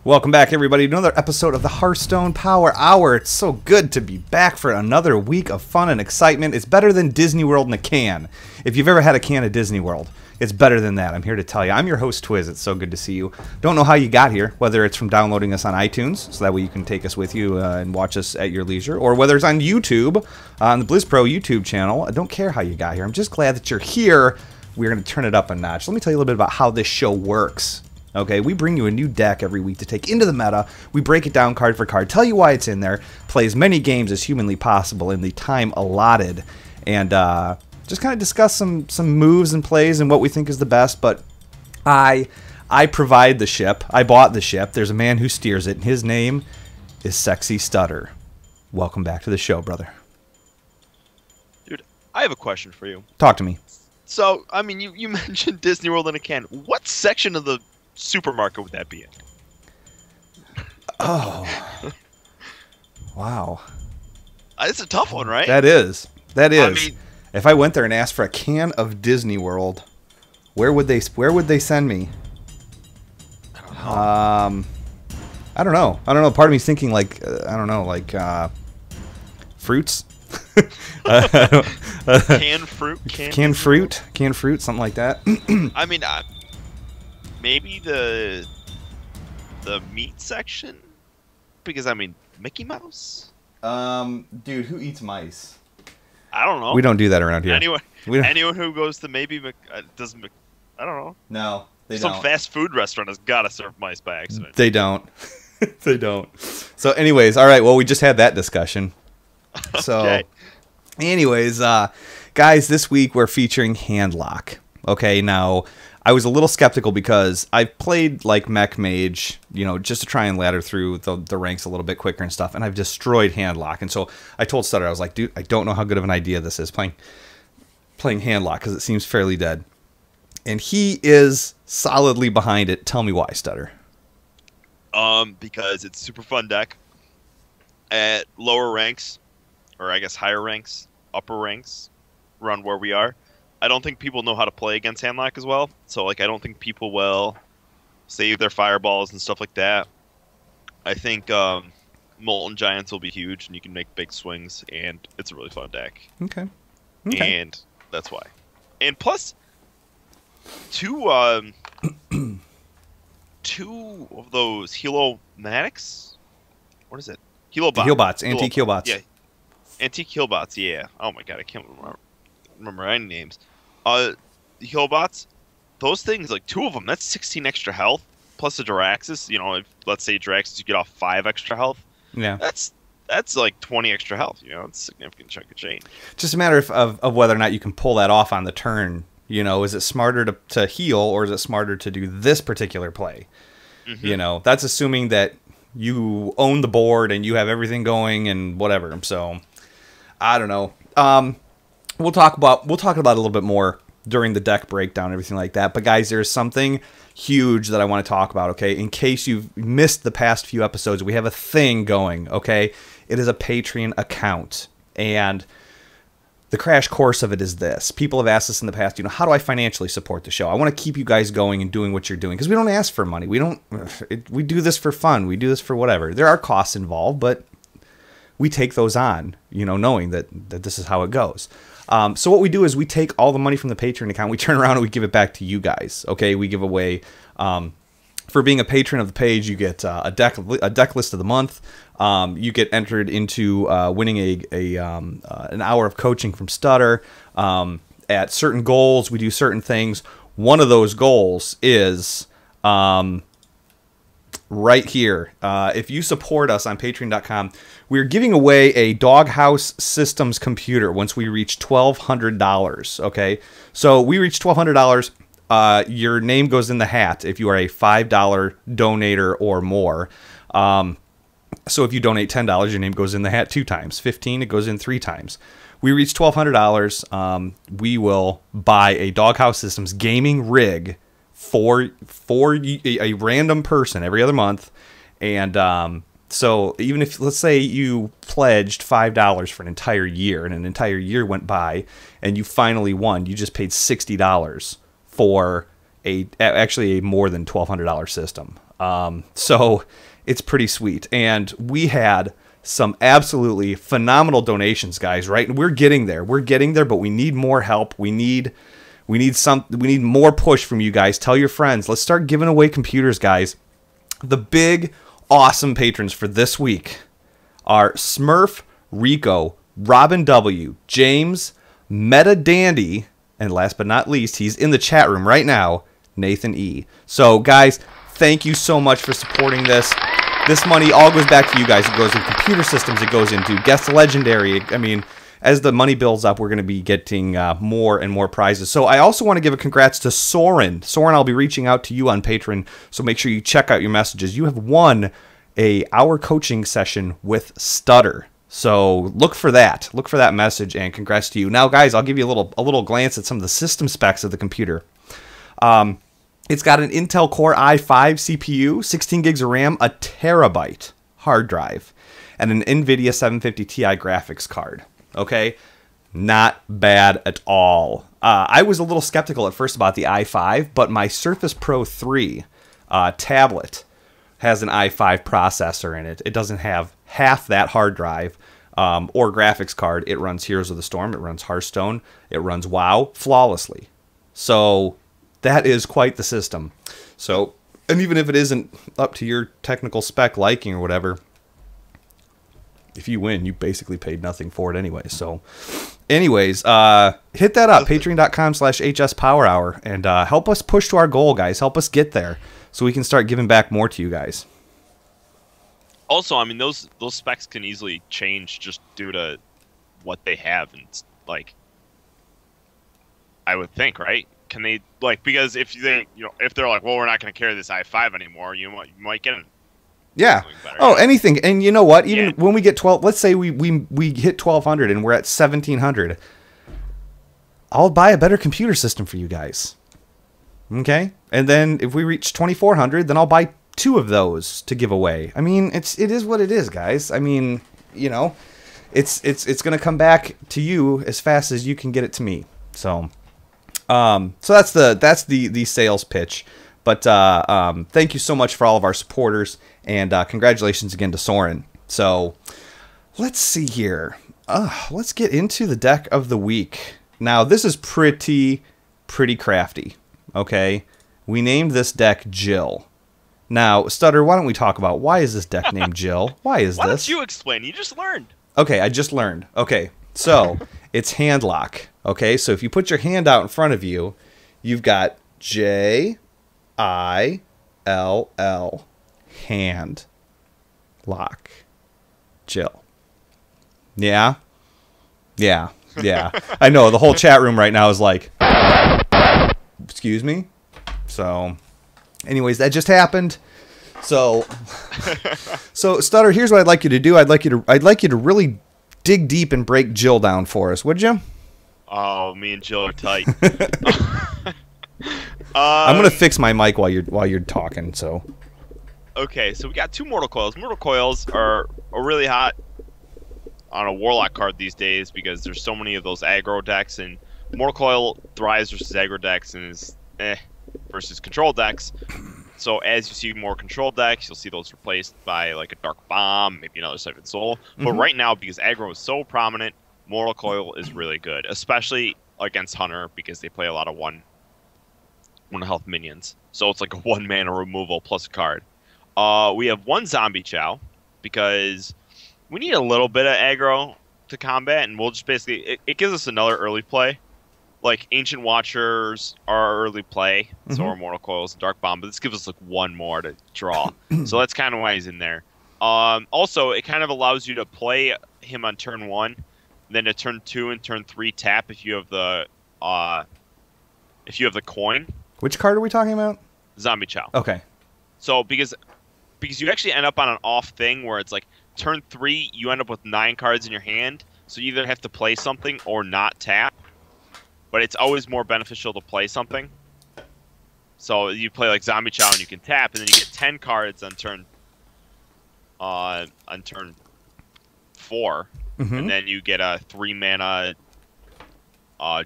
Welcome back, everybody, to another episode of the Hearthstone Power Hour. It's so good to be back for another week of fun and excitement. It's better than Disney World in a can. If you've ever had a can of Disney World, it's better than that. I'm here to tell you. I'm your host, Twiz. It's so good to see you. Don't know how you got here, whether it's from downloading us on iTunes, so that way you can take us with you and watch us at your leisure, or whether it's on YouTube, on the Blizz Pro YouTube channel. I don't care how you got here. I'm just glad that you're here. We're going to turn it up a notch. Let me tell you a little bit about how this show works. Okay, we bring you a new deck every week to take into the meta. We break it down card for card, tell you why it's in there, play as many games as humanly possible in the time allotted, and just kind of discuss some moves and plays and what we think is the best. But I provide the ship. I bought the ship. There's a man who steers it, and his name is Sexy Stutter. Welcome back to the show, brother. Dude, I have a question for you. Talk to me. So, I mean, you mentioned Disney World in a can. What section of the supermarket would that be in? Oh. Wow. It's a tough one, right? That is. I mean, if I went there and asked for a can of Disney World, where would they send me? I don't know. Part of me's thinking like fruits. Canned fruit, something like that. I mean, maybe the meat section, because I mean, Mickey Mouse. Dude, who eats mice? I don't know. We don't do that around here. Anyone who goes to maybe I don't know. No, they Some don't. fast food restaurant has got to serve mice by accident. They don't. They don't. So, anyways, all right. Well, we just had that discussion. So, okay. Anyways, guys, this week we're featuring Handlock. Okay, now I was a little skeptical because I've played like Mech Mage, just to try and ladder through the ranks a little bit quicker and stuff, and I've destroyed Handlock. And so I told Stutter, I was like, dude, I don't know how good of an idea this is playing Handlock because it seems fairly dead. And he is solidly behind it. Tell me why, Stutter. Because it's a super fun deck at lower ranks, or I guess higher ranks, upper ranks, around where we are. I don't think people know how to play against Handlock as well. So, I don't think people will save their fireballs and stuff like that. I think Molten Giants will be huge, and you can make big swings, and it's a really fun deck. Okay. And that's why. And plus, two of those Helomatics? What is it? Healbots. Antique Healbots. Yeah. Antique Healbots, yeah. Oh my god, I can't remember any names. Healbots, those things, two of them, that's 16 extra health, plus the Jiraxis. If, let's say Jiraxis, you get off 5 extra health. Yeah. That's like 20 extra health, it's a significant chunk of change. Just a matter of whether or not you can pull that off on the turn. Is it smarter to heal, or is it smarter to do this particular play? Mm-hmm. That's assuming that you own the board and you have everything going and whatever. So, I don't know. We'll talk about it a little bit more during the deck breakdown and everything like that. But guys, there's something huge that I want to talk about, okay? In case you've missed the past few episodes, we have a thing going, okay? It is a Patreon account. And the crash course of it is this. People have asked us in the past, how do I financially support the show? I want to keep you guys going and doing what you're doing, because we don't ask for money. We do this for fun. We do this for whatever. There are costs involved, but we take those on, knowing that this is how it goes. So what we do is we take all the money from the Patreon account, we turn around and we give it back to you guys. Okay, we give away, for being a patron of the page, you get a deck list of the month. You get entered into winning an hour of coaching from Stutter. At certain goals, we do certain things. One of those goals is right here. If you support us on patreon.com, we're giving away a Doghouse Systems computer once we reach $1,200. Okay, so we reach $1,200. Your name goes in the hat if you are a $5 donator or more. So if you donate $10, your name goes in the hat 2 times. 15, it goes in 3 times. We reach $1,200. We will buy a Doghouse Systems gaming rig for a random person every other month. And so even if, let's say you pledged $5 for an entire year, and an entire year went by and you finally won, you just paid $60 for actually a more than $1,200 system. So it's pretty sweet. And we had some absolutely phenomenal donations, guys, right? And we're getting there. We're getting there, but we need more help. We need more push from you guys. Tell your friends. Let's start giving away computers, guys. The big, awesome patrons for this week are Smurf, Rico, Robin W, James, Meta Dandy, and last but not least, he's in the chat room right now, Nathan E. So, guys, thank you so much for supporting this. This money all goes back to you guys. It goes into computer systems. It goes into Guest Legendary. I mean, as the money builds up, we're going to be getting more and more prizes. So I also want to give a congrats to Soren. Soren, I'll be reaching out to you on Patreon, so make sure you check out your messages. You have won a hour coaching session with Stutter. So look for that. Look for that message, and congrats to you. Now, guys, I'll give you a little glance at some of the system specs of the computer. It's got an Intel Core i5 CPU, 16 gigs of RAM, a terabyte hard drive, and an NVIDIA 750 Ti graphics card. Okay? Not bad at all. I was a little skeptical at first about the i5, but my Surface Pro 3 tablet has an i5 processor in it. It doesn't have half that hard drive or graphics card. It runs Heroes of the Storm. It runs Hearthstone. It runs WoW flawlessly. So that is quite the system. So, and even if it isn't up to your technical spec liking or whatever, if you win, you basically paid nothing for it anyway. So, anyways, hit that up, patreon.com/HSPowerHour, and help us push to our goal, guys. Help us get there so we can start giving back more to you guys. Also, I mean, those specs can easily change just due to what they have, and like, I would think, right? Can they, like, because if they, if they're like, well, we're not going to carry this i5 anymore, you might get it. Yeah. Oh, anything. And you know what? Even when we get 12, let's say we hit 1200 and we're at 1700, I'll buy a better computer system for you guys. Okay? And then if we reach 2400, then I'll buy 2 of those to give away. I mean, it is what it is, guys. I mean, it's going to come back to you as fast as you can get it to me. So that's the sales pitch. But thank you so much for all of our supporters, and congratulations again to Soren. So let's see here. Let's get into the deck of the week. Now, this is pretty crafty. Okay, we named this deck Jill. Now, Stutter, why don't we talk about why is this deck named Jill? Why is this? Why don't you explain? You just learned. Okay, I just learned. Okay, so it's Handlock. Okay, so if you put your hand out in front of you, you've got J-I-L-L, hand, lock, Jill. Yeah? Yeah. I know, the whole chat room right now is like, excuse me? So, anyways, that just happened. So Stutter, here's what I'd like you to do. I'd like you to really dig deep and break Jill down for us, would you? Oh, me and Jill are tight. I'm gonna fix my mic while you're talking. So, okay, so we got 2 Mortal Coils. Mortal Coils are really hot on a Warlock card these days because there's so many of those aggro decks, and Mortal Coil thrives versus aggro decks and is versus control decks. So as you see more control decks, you'll see those replaced by like a Dark Bomb, maybe another Siphon Soul. But right now, because aggro is so prominent, Mortal Coil is really good, especially against Hunter because they play a lot of one health minions. So it's like a 1 mana removal plus a card. We have 1 Zombie Chow because we need a little bit of aggro to combat, and we'll just basically it gives us another early play. Like Ancient Watchers are early play, so are Mortal Coils and Dark Bomb, but this gives us like 1 more to draw. So that's kind of why he's in there. Also, it kind of allows you to play him on turn 1, then to turn 2 and turn 3 tap if you have the coin. Which card are we talking about? Zombie Chow. Okay. So because you actually end up on an off thing where it's like turn 3, you end up with 9 cards in your hand, so you either have to play something or not tap. But it's always more beneficial to play something. So you play like Zombie Chow and you can tap, and then you get 10 cards on turn 4, and then you get a 3 mana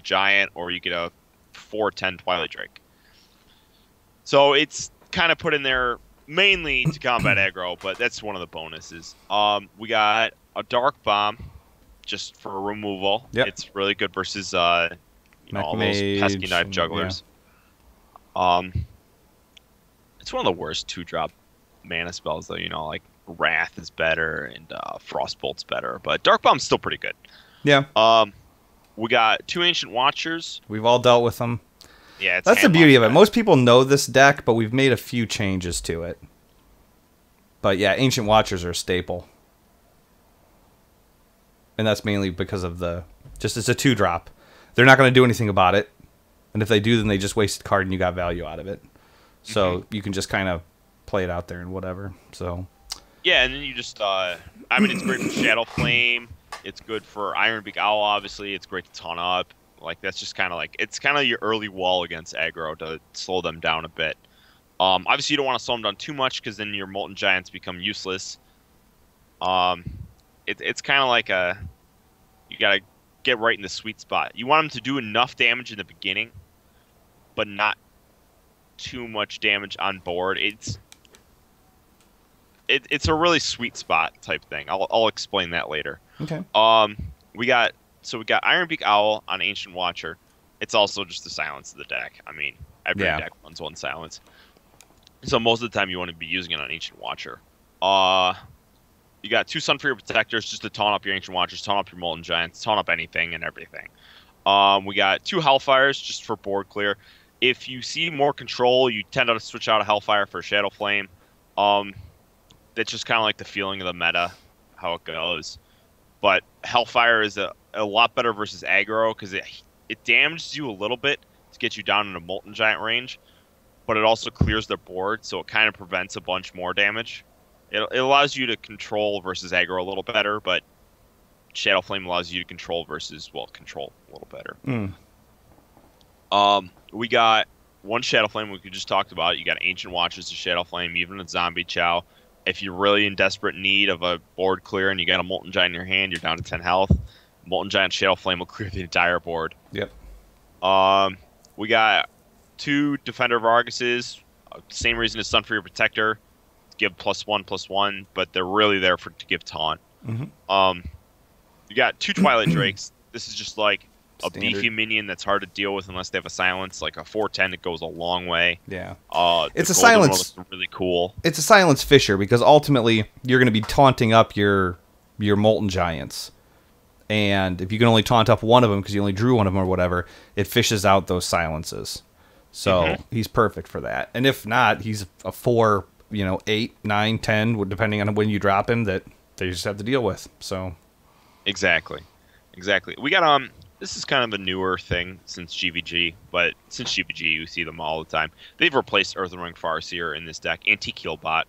Giant, or you get a 4/10 Twilight Drake. So it's kind of put in there mainly to combat aggro, but that's one of the bonuses. We got a Dark Bomb, just for removal. Yep. It's really good versus Mech all those pesky Mage knife and- jugglers. It's one of the worst 2-drop mana spells, though. Like Wrath is better and Frostbolt's better, but Dark Bomb's still pretty good. Yeah. We got 2 Ancient Watchers. We've all dealt with them. Yeah, it's That's the Handlock, beauty of it. guys. Most people know this deck, but we've made a few changes to it. But yeah, Ancient Watchers are a staple. And that's mainly because of it's a 2-drop. They're not going to do anything about it. And if they do, then they just wasted card and you got value out of it. So you can just kind of play it out there and whatever. So Yeah, and then you just, it's great for Shadow Flame. It's good for Ironbeak Owl, obviously. It's great to taunt up. Like, that's just kind of it's kind of your early wall against aggro to slow them down a bit. Obviously, you don't want to slow them down too much because then your Molten Giants become useless. It's kind of like you got to get right in the sweet spot. You want them to do enough damage in the beginning, but not too much damage on board. It's a really sweet spot type thing. I'll explain that later. okay. We got Ironbeak Owl on Ancient Watcher. It's also just the silence of the deck. I mean, every deck runs one silence. So most of the time you want to be using it on Ancient Watcher. You got 2 Sunfear Protectors just to taunt up your Ancient Watchers, taunt up your Molten Giants, taunt up anything and everything. We got 2 Hellfires just for board clear. If you see more control, you tend to switch out a Hellfire for a Shadow Flame. That's just kind of like the feeling of the meta, how it goes. But Hellfire is a lot better versus aggro because it damages you a little bit to get you down in a Molten Giant range, but it also clears their board, so it kind of prevents a bunch more damage. It allows you to control versus aggro a little better, but Shadow Flame allows you to control versus, control a little better. We got 1 Shadow Flame, we just talked about. You got Ancient Watchers to Shadow Flame, even a Zombie Chow. If you're really in desperate need of a board clear and you got a Molten Giant in your hand, you're down to 10 health. Molten Giant Shadow Flame will clear the entire board. Yep. We got 2 Defender of Arguses. Same reason as Sunfear Protector. Give +1/+1, but they're really there to give taunt. You got 2 Twilight Drakes. This is just like a Standard. beefy minion that's hard to deal with unless they have a silence. Like a 4/10, it goes a long way. Yeah. The It's a golden silence. one looks really cool. It's a silence fisher because ultimately you're going to be taunting up your Molten Giants. And if you can only taunt up one of them because you only drew one of them or whatever, it fishes out those silences. So he's perfect for that. And if not, he's a 4, 8, 9, 10, depending on when you drop him, that they just have to deal with. So Exactly. We got this is kind of a newer thing since GVG, but since GVG you see them all the time. They've replaced Earthring Farseer in this deck. Antique Healbot.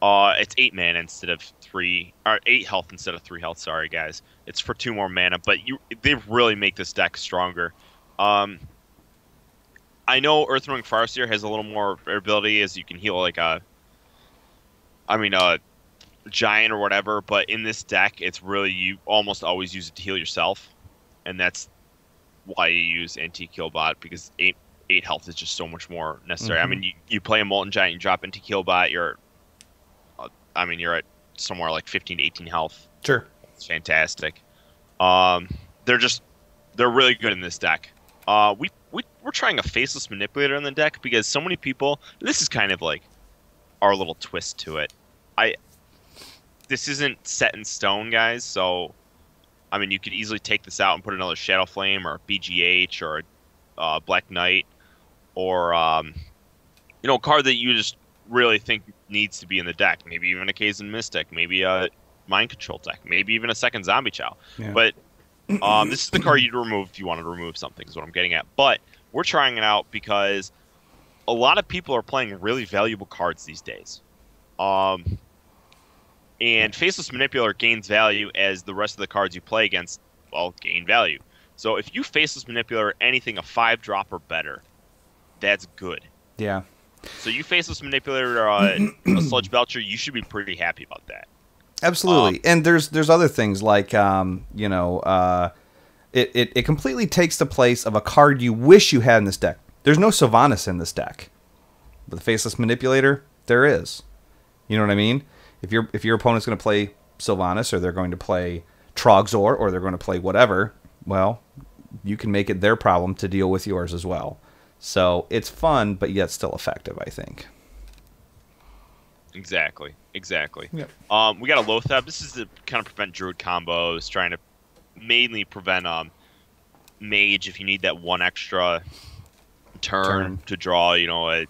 It's 8 mana instead of 3, or 8 health instead of 3 health. Sorry guys, it's for 2 more mana, but they really make this deck stronger. I know Earthring Farseer has a little more ability as you can heal like a giant or whatever, but in this deck it's really you almost always use it to heal yourself, and that's why you use Antique Healbot, because 8 health is just so much more necessary. I mean, you play a Molten Giant, you drop Antique Healbot, you're at somewhere like 15 to 18 health. sure. It's fantastic. They're really good in this deck. We're trying a Faceless Manipulator in the deck because so many people. This is kind of like our little twist to it. This isn't set in stone, guys. So, you could easily take this out and put another Shadow Flame or a BGH or a Black Knight or a card that you just really think needs to be in the deck. Maybe even a Kazan Mystic. Maybe a Mind Control deck. Maybe even a second Zombie Chow. Yeah. But this is the card you'd remove if you wanted to remove something, is what I'm getting at. But we're trying it out because a lot of people are playing really valuable cards these days. And Faceless Manipulator gains value as the rest of the cards you play against, gain value. So if you Faceless Manipulator anything a 5-drop or better, that's good. Yeah. So you Faceless Manipulator a Sludge Belcher, you should be pretty happy about that. Absolutely. And there's other things like it completely takes the place of a card you wish you had in this deck. There's no Sylvanas in this deck. But the Faceless Manipulator, there is. You know what I mean? If your opponent's going to play Sylvanas, or they're going to play Trogzor, or they're going to play whatever, well, you can make it their problem to deal with yours as well. So it's fun, but yet still effective, I think. Exactly. Yep. We got a Lothab. This is to kind of prevent druid combos, trying to mainly prevent mage if you need that one extra turn to draw, you know, a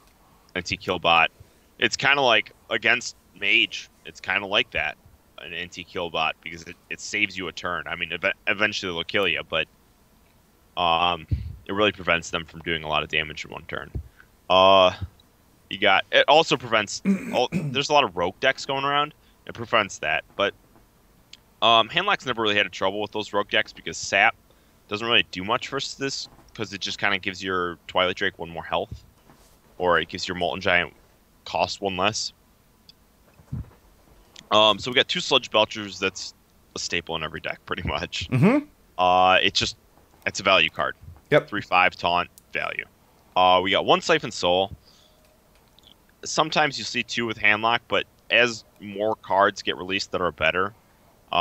anti-kill bot. It's kind of like against mage. It's kind of like that, an anti-kill bot, because it saves you a turn. I mean, eventually they'll kill you, but it really prevents them from doing a lot of damage in one turn. It also prevents. There's a lot of rogue decks going around. It prevents that, but Handlock's never really had trouble with those rogue decks because Sap doesn't really do much versus this, because it just kind of gives your Twilight Drake one more health, or it gives your Molten Giant cost one less. So we got 2 Sludge Belchers. That's a staple in every deck, pretty much. Mm-hmm. It's a value card. Yep. 3/5 taunt value. We got 1 Siphon Soul. Sometimes you see 2 with Handlock, but as more cards get released that are better,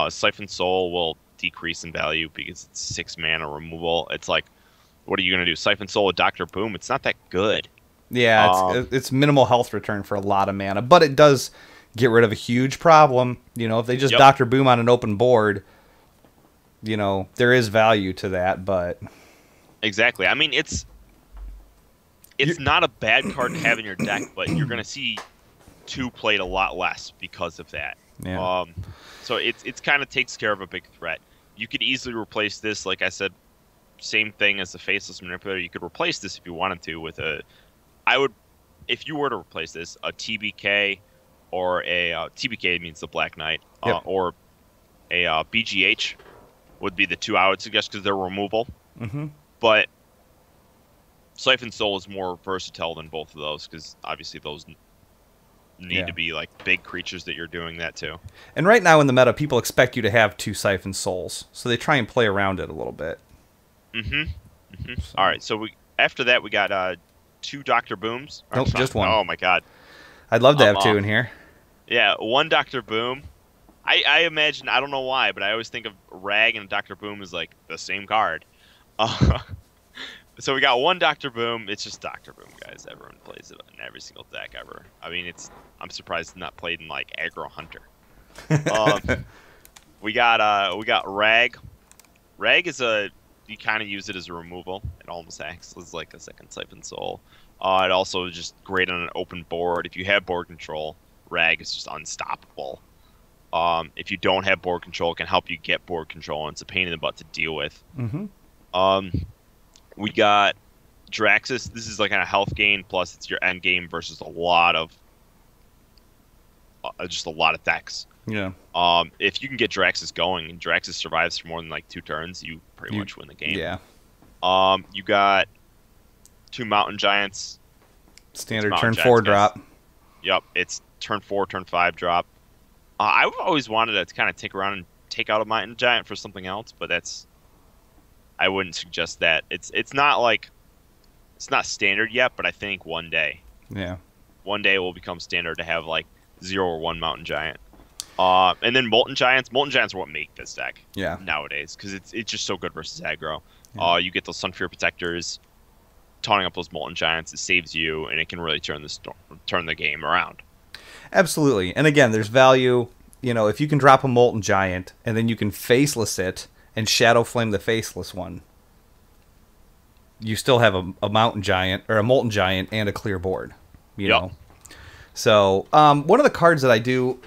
Siphon Soul will decrease in value because it's 6 mana removal. It's like, what are you going to do? Siphon Soul with Dr. Boom? It's not that good. Yeah, it's minimal health return for a lot of mana, but it does get rid of a huge problem. You know, if they just Dr. Boom on an open board, you know, there is value to that, but... Exactly. I mean, it's not a bad card to have in your deck, but you're going to see 2 played a lot less because of that. Yeah. So it's kind of takes care of a big threat. You could easily replace this, like I said, same thing as the Faceless Manipulator. You could replace this if you wanted to with if you were to replace this, a TBK or a TBK means the Black Knight, or a BGH would be the 2 I would suggest, because they're removal. Mm-hmm. But Siphon Soul is more versatile than both of those, because obviously those need to be like big creatures that you're doing that to. And right now in the meta, people expect you to have 2 Siphon Souls, so they try and play around it a little bit. Mm-hmm. So. All right, so after that we got 2 Dr. Booms. Nope, just 1. Oh my god. I'd love to have 2 in here. Yeah, 1 Dr. Boom. I imagine, I don't know why, but I always think of Rag and Dr. Boom as like the same card. So we got 1 Dr. Boom. It's just Dr. Boom, guys. Everyone plays it in every single deck ever. I mean, I'm surprised it's not played in like Aggro Hunter. We got Rag. Rag is you kind of use it as a removal. It almost acts as like a second Siphon Soul. It also is just great on an open board. If you have board control, Rag is just unstoppable. If you don't have board control, it can help you get board control, and it's a pain in the butt to deal with. Mm-hmm. We got Draxus. This is like a health gain, plus it's your end game versus a lot of decks. Yeah. If you can get Draxus going, and Draxus survives for more than like 2 turns, you pretty much win the game. Yeah. You got 2 Mountain Giants. Standard turn 4 drop. Yep, it's turn 4, turn 5 drop. I've always wanted to kind of take around and take out a Mountain Giant for something else, but I wouldn't suggest that. It's not standard yet, but I think one day. Yeah. One day it will become standard to have like 0 or 1 Mountain Giant. And then Molten Giants. Molten Giants are what make this deck nowadays, because it's just so good versus aggro. Yeah. You get those Sunfear Protectors, taunting up those Molten Giants. It saves you, and it can really turn the game around. Absolutely. And again, there's value. You know, if you can drop a Molten Giant, and then you can Faceless it and Shadow Flame the Faceless one, you still have a Mountain Giant, or a Molten Giant, and a clear board. You know? So, one of the cards that I do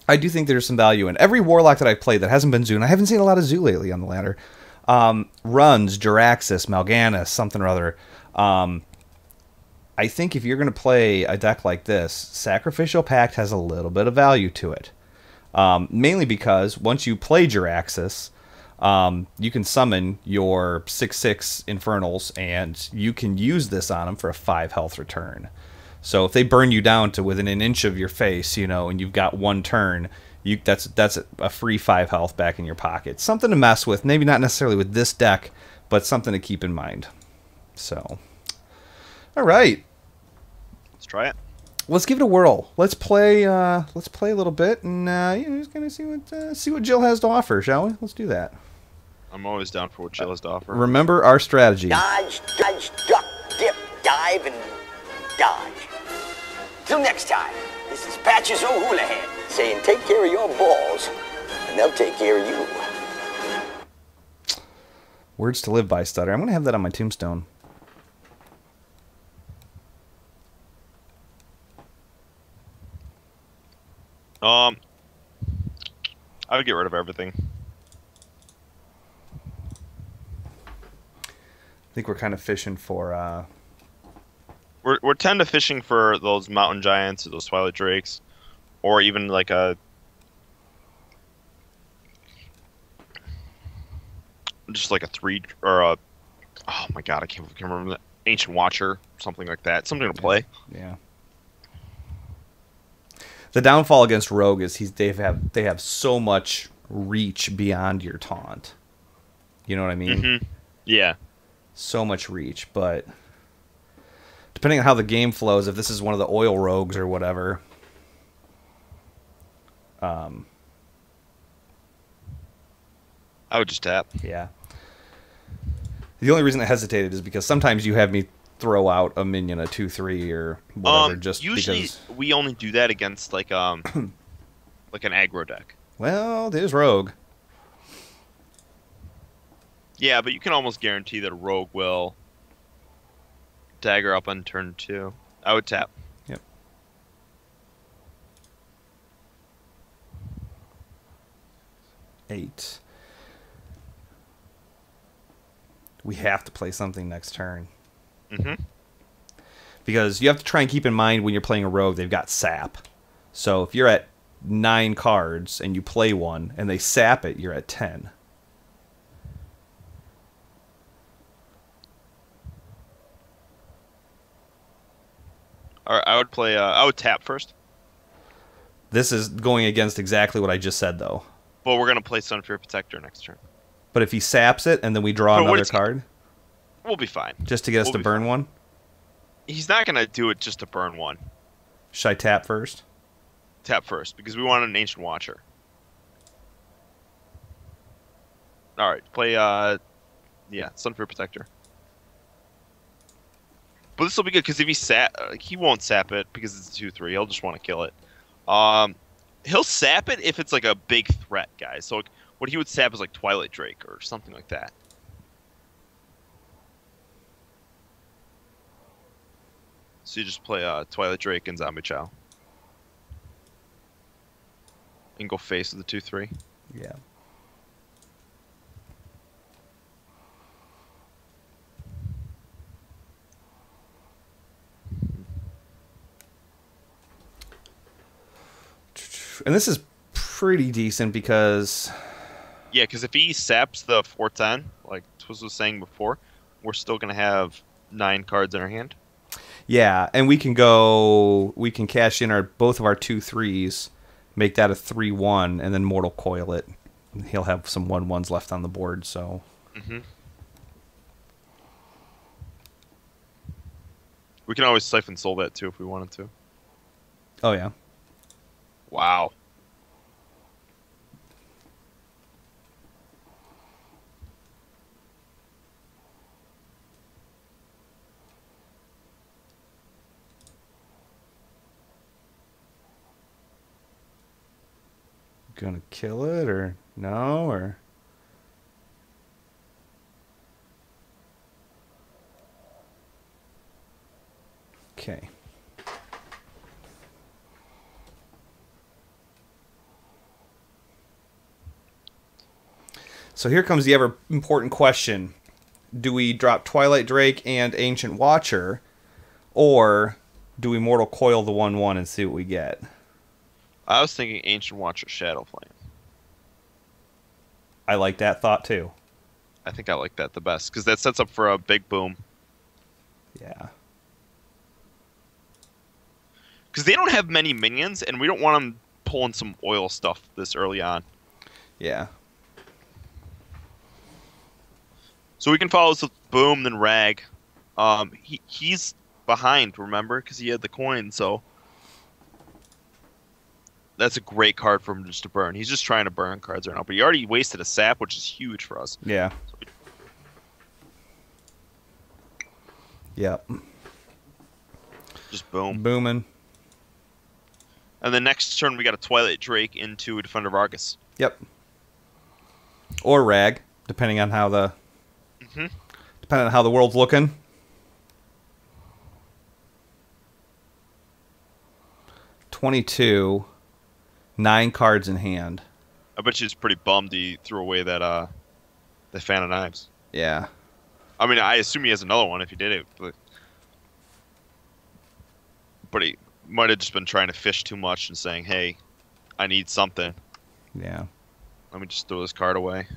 think there's some value in. Every Warlock that I played that hasn't been Zoo, and I haven't seen a lot of Zoo lately on the ladder, runs Jiraxis, Mal'Ganis, something or other. I think if you're going to play a deck like this, Sacrificial Pact has a little bit of value to it. Mainly because once you play Jiraxis, you can summon your 6/6 Infernals, and you can use this on them for a 5 health return. So if they burn you down to within an inch of your face, you know, and you've got 1 turn, that's a free 5 health back in your pocket. Something to mess with, maybe not necessarily with this deck, but something to keep in mind. So, all right. Let's try it. let's give it a whirl. Let's play a little bit, and just kind of see what Jill has to offer, shall we? Let's do that. I'm always down for what Jill has to offer. Remember our strategy. Dodge, dodge, duck, dip, dive, and dodge. Till next time, this is Patches O'Houlihan saying take care of your balls, and they'll take care of you. Words to live by, Stutter. I'm going to have that on my tombstone. I would get rid of everything. I think we're kind of fishing for... We're tend to fishing for those mountain giants or those twilight drakes, or even like a just like a 3 or a oh my god, I can't remember that ancient watcher, something like that, something to play. Yeah. The downfall against Rogue is they have so much reach beyond your taunt. You know what I mean? Mm-hmm. Yeah. So much reach, but depending on how the game flows, if this is one of the oil rogues or whatever, I would just tap. Yeah. The only reason I hesitated is because sometimes you have me throw out a minion, a 2/3 or whatever, just usually because. we only do that against like like an aggro deck. Well, there's Rogue. Yeah, but you can almost guarantee that a rogue will dagger up on turn 2. I would tap. Yep. Eight. We have to play something next turn. Mm-hmm. Because you have to try and keep in mind when you're playing a rogue, they've got sap. So if you're at 9 cards and you play one and they sap it, you're at 10. All right, I would play. I would tap first. This is going against exactly what I just said, though. But we're gonna play Sunfear Protector next turn. But if he saps it and then we draw But what another is- card, We'll be fine. just to get us We'll to be burn one, He's not gonna do it just to burn one. should I tap first? Tap first because we want an Ancient Watcher. All right, play. Yeah, Sunfear Protector. But this will be good because if he won't sap it because it's a 2/3. He'll just want to kill it. He'll sap it if it's like a big threat, guys. So like, what he would sap is like Twilight Drake or something like that. So you just play Twilight Drake and Zombie Chow. And go face with the 2/3. Yeah. And this is pretty decent because... Yeah, because if he saps the 4/10, like Twiz was saying before, we're still going to have 9 cards in our hand. Yeah, and we can cash in both of our 2/3s, make that a 3/1, and then Mortal Coil it. He'll have some 1/1s left on the board, so... Mm-hmm. We can always Siphon Soul that too if we wanted to. Oh, yeah. Wow. Gonna kill it, or no, or... Okay. So here comes the ever important question. Do we drop Twilight Drake and Ancient Watcher, or do we Mortal Coil the 1/1 and see what we get? I was thinking Ancient Watcher Shadow Flame. I like that thought too. I think I like that the best because that sets up for a big boom. Yeah. Because they don't have many minions, and we don't want them pulling some oil stuff this early on. Yeah. So we can follow this with Boom, then Rag. He's behind, remember? Because he had the coin, so That's a great card for him just to burn. He's just trying to burn cards right now, but he already wasted a sap, which is huge for us. Yeah. Yep. Just boom. Booming. And the next turn, we got a Twilight Drake into a Defender of Argus. Yep. Or Rag, depending on how the depending on how the world's looking. $22, 9 cards in hand. I bet you he's pretty bummed he threw away that the Fan of Knives. Yeah. I mean, I assume he has another one if he did it, but he might have just been trying to fish too much and saying, "Hey, I need something. Yeah. Let me just throw this card away."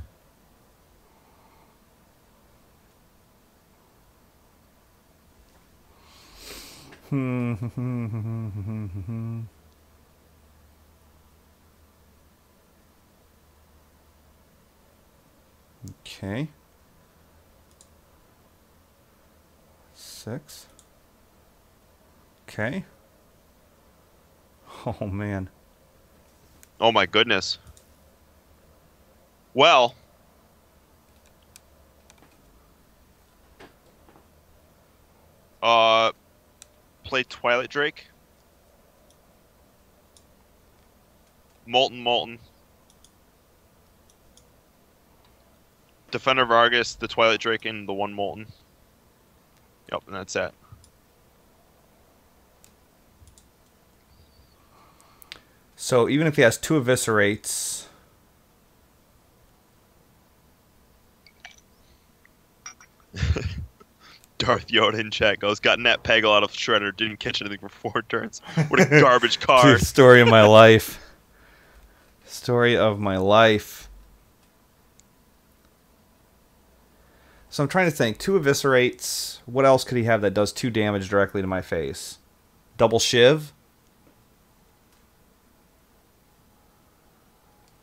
Okay. 6. Okay. Oh, man. Oh my goodness. Well, play Twilight Drake. Molten. Defender of Argus, the Twilight Drake, and the one Molten. Yep, and that's it. So even if he has 2 Eviscerates... Darth Yoda in chat goes, got Nat Peggle out of Shredder, didn't catch anything for 4 turns. What a garbage card. Dude, story of my life. Story of my life. So I'm trying to think. 2 Eviscerates. What else could he have that does 2 damage directly to my face? Double Shiv?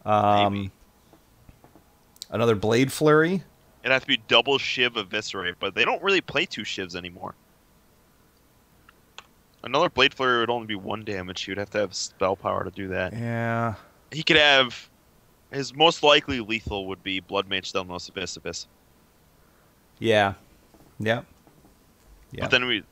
Maybe. Another Blade Flurry? It'd have to be double Shiv Eviscerate, but they don't really play 2 Shivs anymore. Another Blade Flurry would only be 1 damage. You'd have to have spell power to do that. Yeah. He could have... His most likely lethal would be Blood Mage Stelnos Abyss. Yeah. Yeah. Yeah. But then we...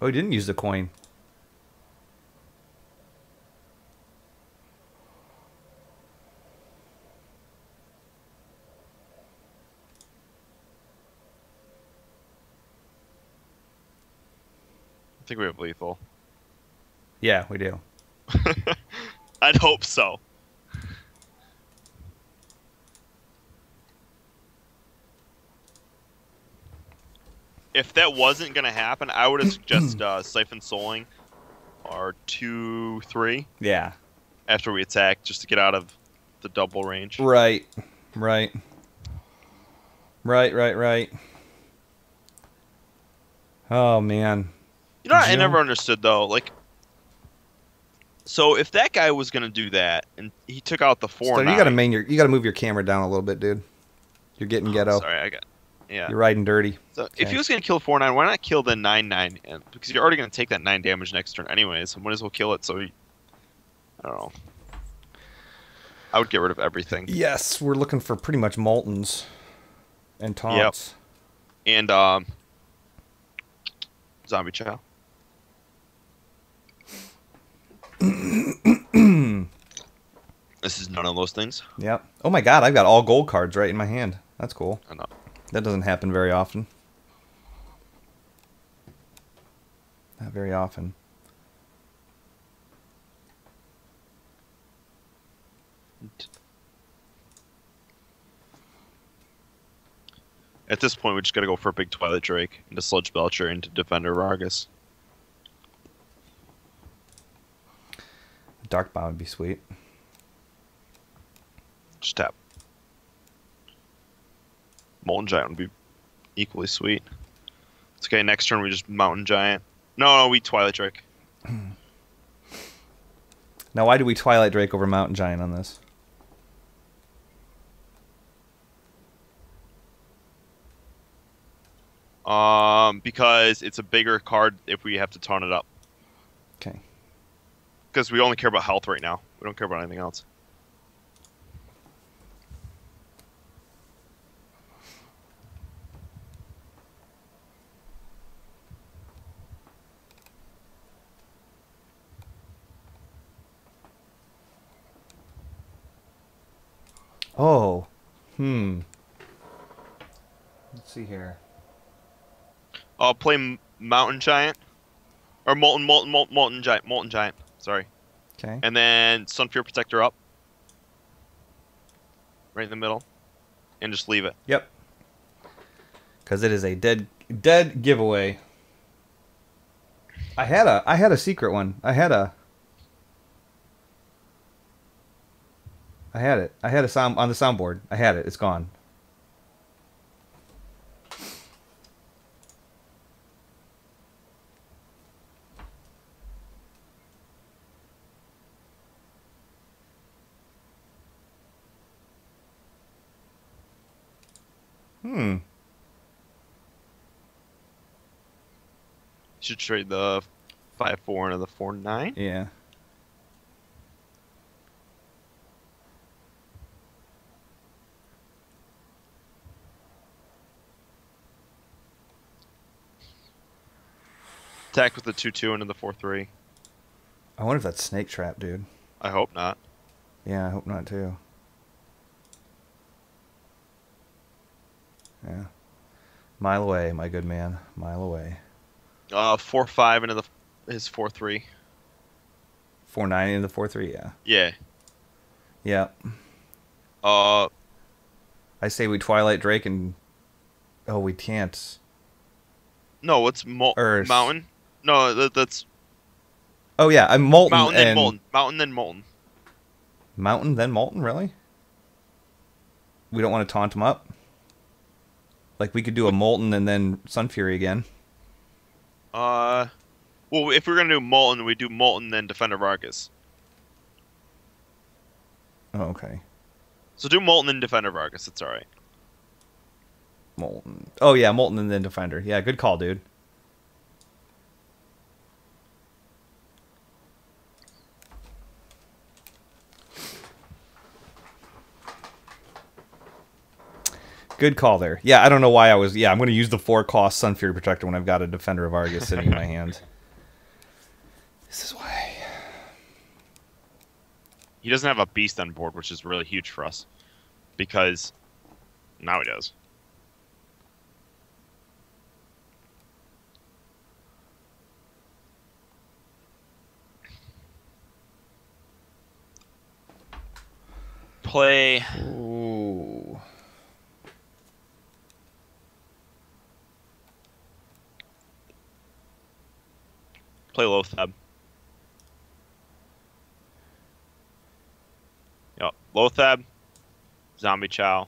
Oh, he didn't use the coin. I think we have lethal. Yeah, we do. I'd hope so. If that wasn't going to happen, I would have suggested Siphon Souling or 2-3 Yeah. after we attack, just to get out of the double range. Right. Oh, man. You know what I never understood, though? Like, so if that guy was going to do that, and he took out the 4-9... So you gotta move your camera down a little bit, dude. You're getting ghetto. Sorry, yeah. You're riding dirty. So if he was going to kill 4-9, why not kill the 9-9? Because you're already going to take that 9 damage next turn anyways. So might as well kill it. So I don't know. I would get rid of everything. Yes, we're looking for pretty much Moltens and taunts. Yep. And Zombie Chow. This is none of those things. Yep. Oh my god, I've got all gold cards right in my hand. That's cool. I know. That doesn't happen very often. Not very often. At this point, we just gotta go for a big Twilight Drake into Sludge Belcher into Defender of Argus. Dark Bomb would be sweet. Just tap. Molten Giant would be Equally sweet. It's okay. Next turn we just Mountain Giant. No, we Twilight Drake. Now, why do we Twilight Drake over Mountain Giant on this? Because it's a bigger card if we have to taunt it up. Okay. Because we only care about health right now. We don't care about anything else. Oh. Let's see here. I'll play Mountain Giant. Or Molten Giant. Sorry. Okay. And then Sunfear Protector up. Right in the middle. And just leave it. Yep. Because it is a dead giveaway. I had a secret one. I had it. I had a sound on the soundboard. I had it. It's gone. Should trade the 5/4 into the 4/9. Yeah. Attack with the 2/2 into the 4/3. I wonder if that's Snake Trap, dude. I hope not. Yeah, I hope not too. Yeah. Mile away, my good man. Mile away. 4/5 into his 4/3. 4/9 into the 4/3, yeah. Yeah. Yeah. Uh, I say we Twilight Drake and... Oh, we can't. no, it's Earth. Mountain. No, that's Oh, yeah, I'm Molten Mountain and... then Molten. Mountain then Molten. Mountain, then Molten, really? We don't want to taunt him up? Like, we could do a Molten and then Sun Fury again. Well, if we're gonna do Molten, we do Molten then Defender Vargas. Oh, okay. So do Molten and Defender Vargas. It's all right. Molten. Oh, yeah, Molten and then Defender. Yeah, good call, dude. Good call there. Yeah, I don't know why I was... Yeah, I'm going to use the 4-cost Sun Fury Protector when I've got a Defender of Argus sitting in my hand. This is why. He doesn't have a Beast on board, which is really huge for us. Because now he does. Play... Ooh. Play Lothab. Yep. Lothab. Zombie Chow.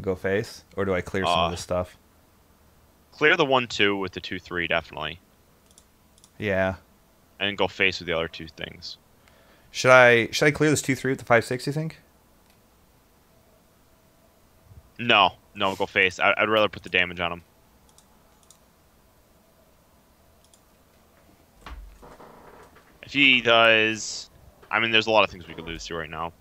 Go face? Or do I clear some of this stuff? Clear the 1/2 with the 2/3, definitely. Yeah. And go face with the other two things. Should I clear this 2/3 with the 5/6, you think? No, go face. I'd rather put the damage on him. If he does... I mean, there's a lot of things we could lose to right now.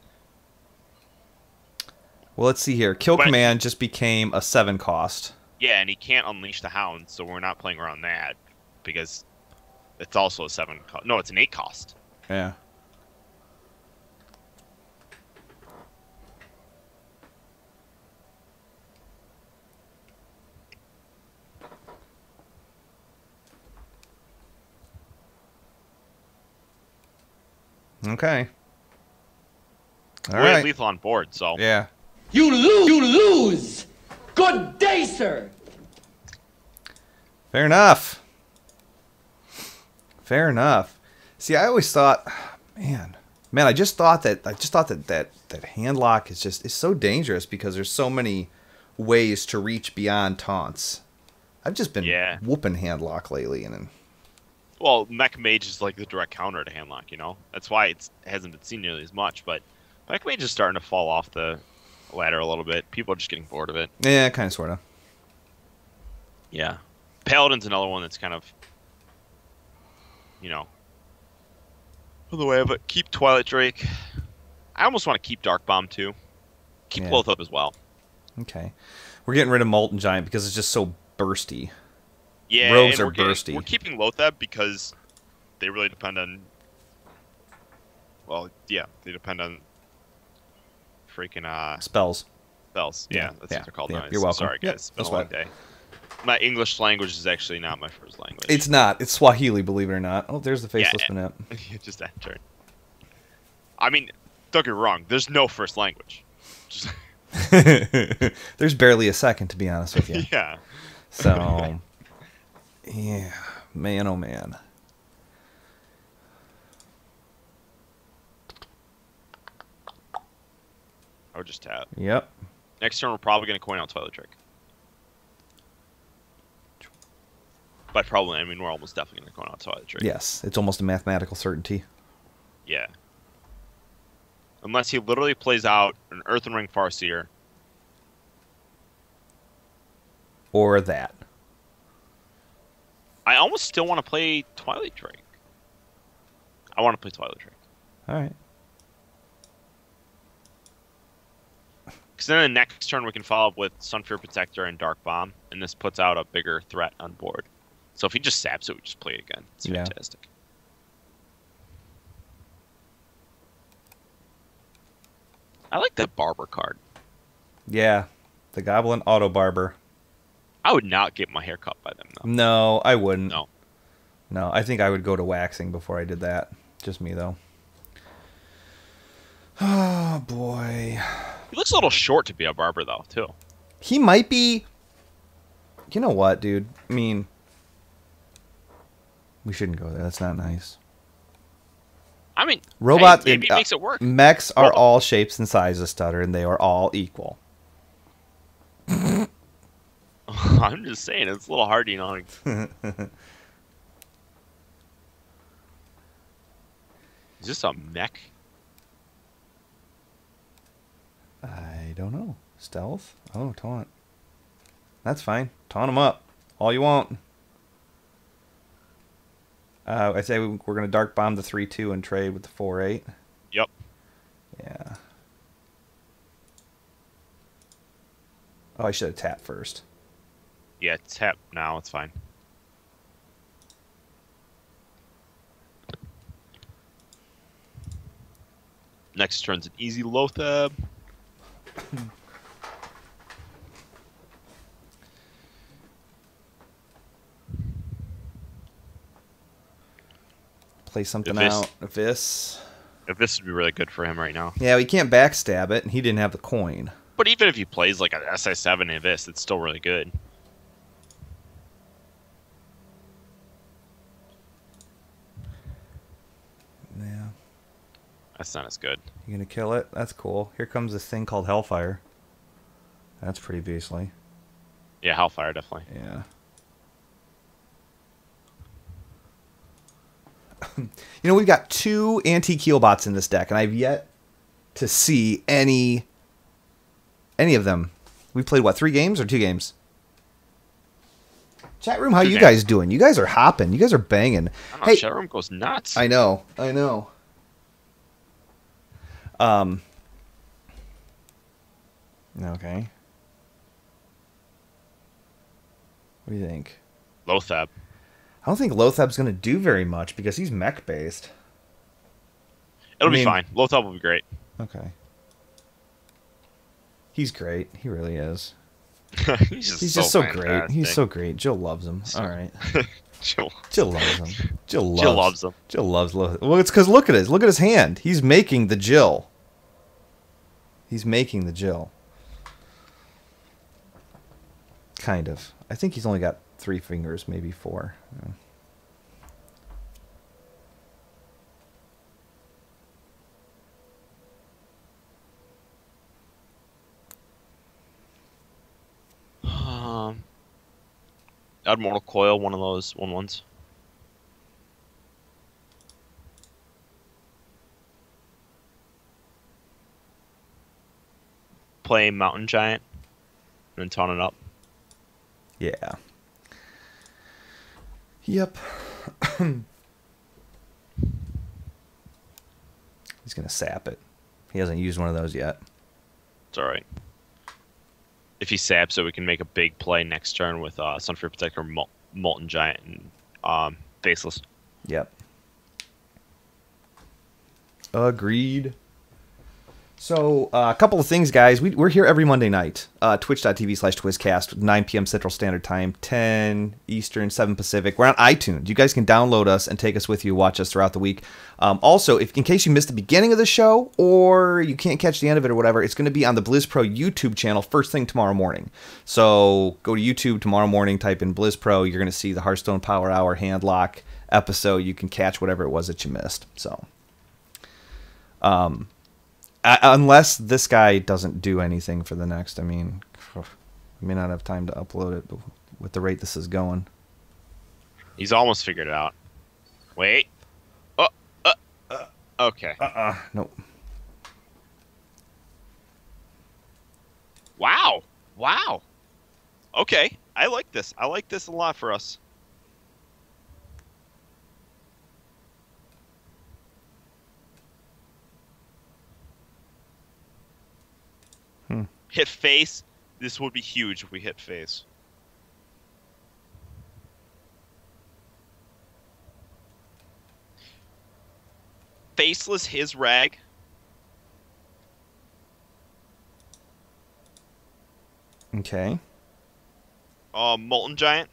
Well, let's see here. Kill But- Command just became a 7-cost. Yeah, and he can't unleash the Hound, so we're not playing around that. Because it's also a 7 cost. No, it's an 8 cost. Yeah. Okay. All We have right. lethal on board, so... Yeah. You lose! You lose! Good day, sir! Fair enough. Fair enough. See, I always thought, man, I just thought that Handlock is so dangerous because there's so many ways to reach beyond taunts. I've just been Yeah. whooping Handlock lately, and Well, Mech Mage is like the direct counter to Handlock, you know? That's why it hasn't been seen nearly as much, but Mech Mage is starting to fall off the ladder a little bit. People are just getting bored of it. yeah, kind of, sort of. Yeah. Paladin's another one that's kind of, you know, on the way of it. Keep Twilight Drake. I almost want to keep Dark Bomb, too. Keep both up as well. Okay. We're getting rid of Molten Giant because it's just so bursty. Yeah, Rogues and are bursty. We're keeping Lothab because they really depend on... Well, yeah, they depend on freaking... Spells. Spells. Yeah, that's what they're called Yeah, now. you're welcome. Sorry, guys. Yep, It's been a that's long fine. day. My English language is actually not my first language. It's not. It's Swahili, believe it or not. Oh, there's the Faceless Manip. Just that turn. I mean, don't get me wrong. There's no first language. Just... There's barely a second, to be honest with you. yeah. So, yeah. Man, oh man. I would just tap. Yep. Next turn, we're probably going to coin out Twilight Drake. By probably, I mean we're almost definitely going to coin out Twilight Drake. Yes. It's almost a mathematical certainty. Yeah. Unless he literally plays out an Earthen Ring Farseer. Or that. I almost still want to play Twilight Drake. I want to play Twilight Drake. All right. Because then the next turn we can follow up with Sunfear Protector and Dark Bomb, and this puts out a bigger threat on board. So if he just saps it, we just play it again. It's fantastic. I like that Barber card. Yeah. The Goblin Auto Barber. I would not get my hair cut by them, though. No, I wouldn't. No. No, I think I would go to waxing before I did that. Just me, though. Oh, boy. He looks a little short to be a barber, though, too. He might be... You know what, dude? I mean... We shouldn't go there. That's not nice. I mean, Robots... maybe it makes it work. Mechs are all shapes and sizes, Stutter, and they are all equal. I'm just saying, it's a little hard, you know. Is this a mech? I don't know. Stealth? Oh, taunt. That's fine. Taunt him up. All you want. I say we're going to Dark Bomb the 3-2 and trade with the 4-8. Yep. Yeah. Oh, I should have tapped first. Yeah, tap now, it's fine. Next turn's an easy Lothab. Play something If this- out. If this... If this would be really good for him right now. Yeah, we can't backstab it, and he didn't have the coin. But even if he plays like an SI7 in this, it's still really good. Yeah. That's not as good. You gonna kill it? That's cool. Here comes this thing called Hellfire. That's pretty beastly. Yeah, Hellfire, definitely. Yeah. You know, we've got 2 anti-Keelbots in this deck, and I've yet to see any of them. We played, what, 3 games or 2 games? Chat room, how 2 you games. guys doing? You guys are hopping. You guys are banging. I don't know, Hey, chat room goes nuts. I know. I know. Okay. What do you think? Lothab. I don't think Lothab's going to do very much because he's mech-based. It'll I be mean- fine. Lothab will be great. Okay. He's great. He really is. He's He's just so great. fantastic. He's so great. Jill loves him. All right. Jill. Jill loves him. Jill loves him. Jill loves Lothab. Well, it's because look at his hand. He's making the Jill. He's making the Jill. Kind of. I think he's only got 3 fingers, maybe 4. Yeah. I'd Mortal Coil, one of those 1/1s. Play Mountain Giant, and then taunt it up. Yeah. Yep. He's going to sap it. He hasn't used one of those yet. It's alright. If he saps it, we can make a big play next turn with Sunfear Protector, Molten Giant, and Faceless. Yep. Agreed. So, a couple of things, guys. We're here every Monday night. Twitch.tv/TwizCast, 9 p.m. Central Standard Time, 10 Eastern, 7 Pacific. We're on iTunes. You guys can download us and take us with you, watch us throughout the week. Also, in case you missed the beginning of the show or you can't catch the end of it or whatever, it's going to be on the Blizz Pro YouTube channel first thing tomorrow morning. So, go to YouTube tomorrow morning, type in Blizz Pro. You're going to see the Hearthstone Power Hour Handlock episode. You can catch whatever it was that you missed. So, unless this guy doesn't do anything for the next, I mean, I may not have time to upload it with the rate this is going. He's almost figured it out. Wait. Okay. Nope. Wow. Wow. Okay. I like this. I like this a lot for us. Hit face. This would be huge if we hit face. Faceless, his rag. Okay. Molten Giant.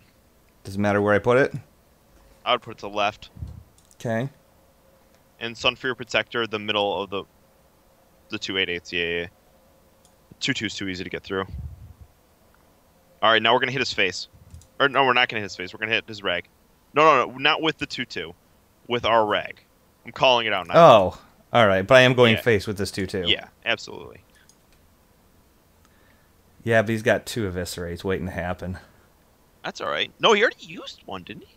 Doesn't matter where I put it. I would put it to the left. Okay. And Sunfear Protector, the middle of the 2/8. Yeah. 2/2 is too easy to get through. Alright, now we're going to hit his face. Or, no, we're not going to hit his face. We're going to hit his rag. No, not with the 2/2. With our rag. I'm calling it out now. Oh, alright. But I am going face with this 2/2. Yeah, absolutely. Yeah, but he's got 2 Eviscerates waiting to happen. That's alright. No, he already used one, didn't he?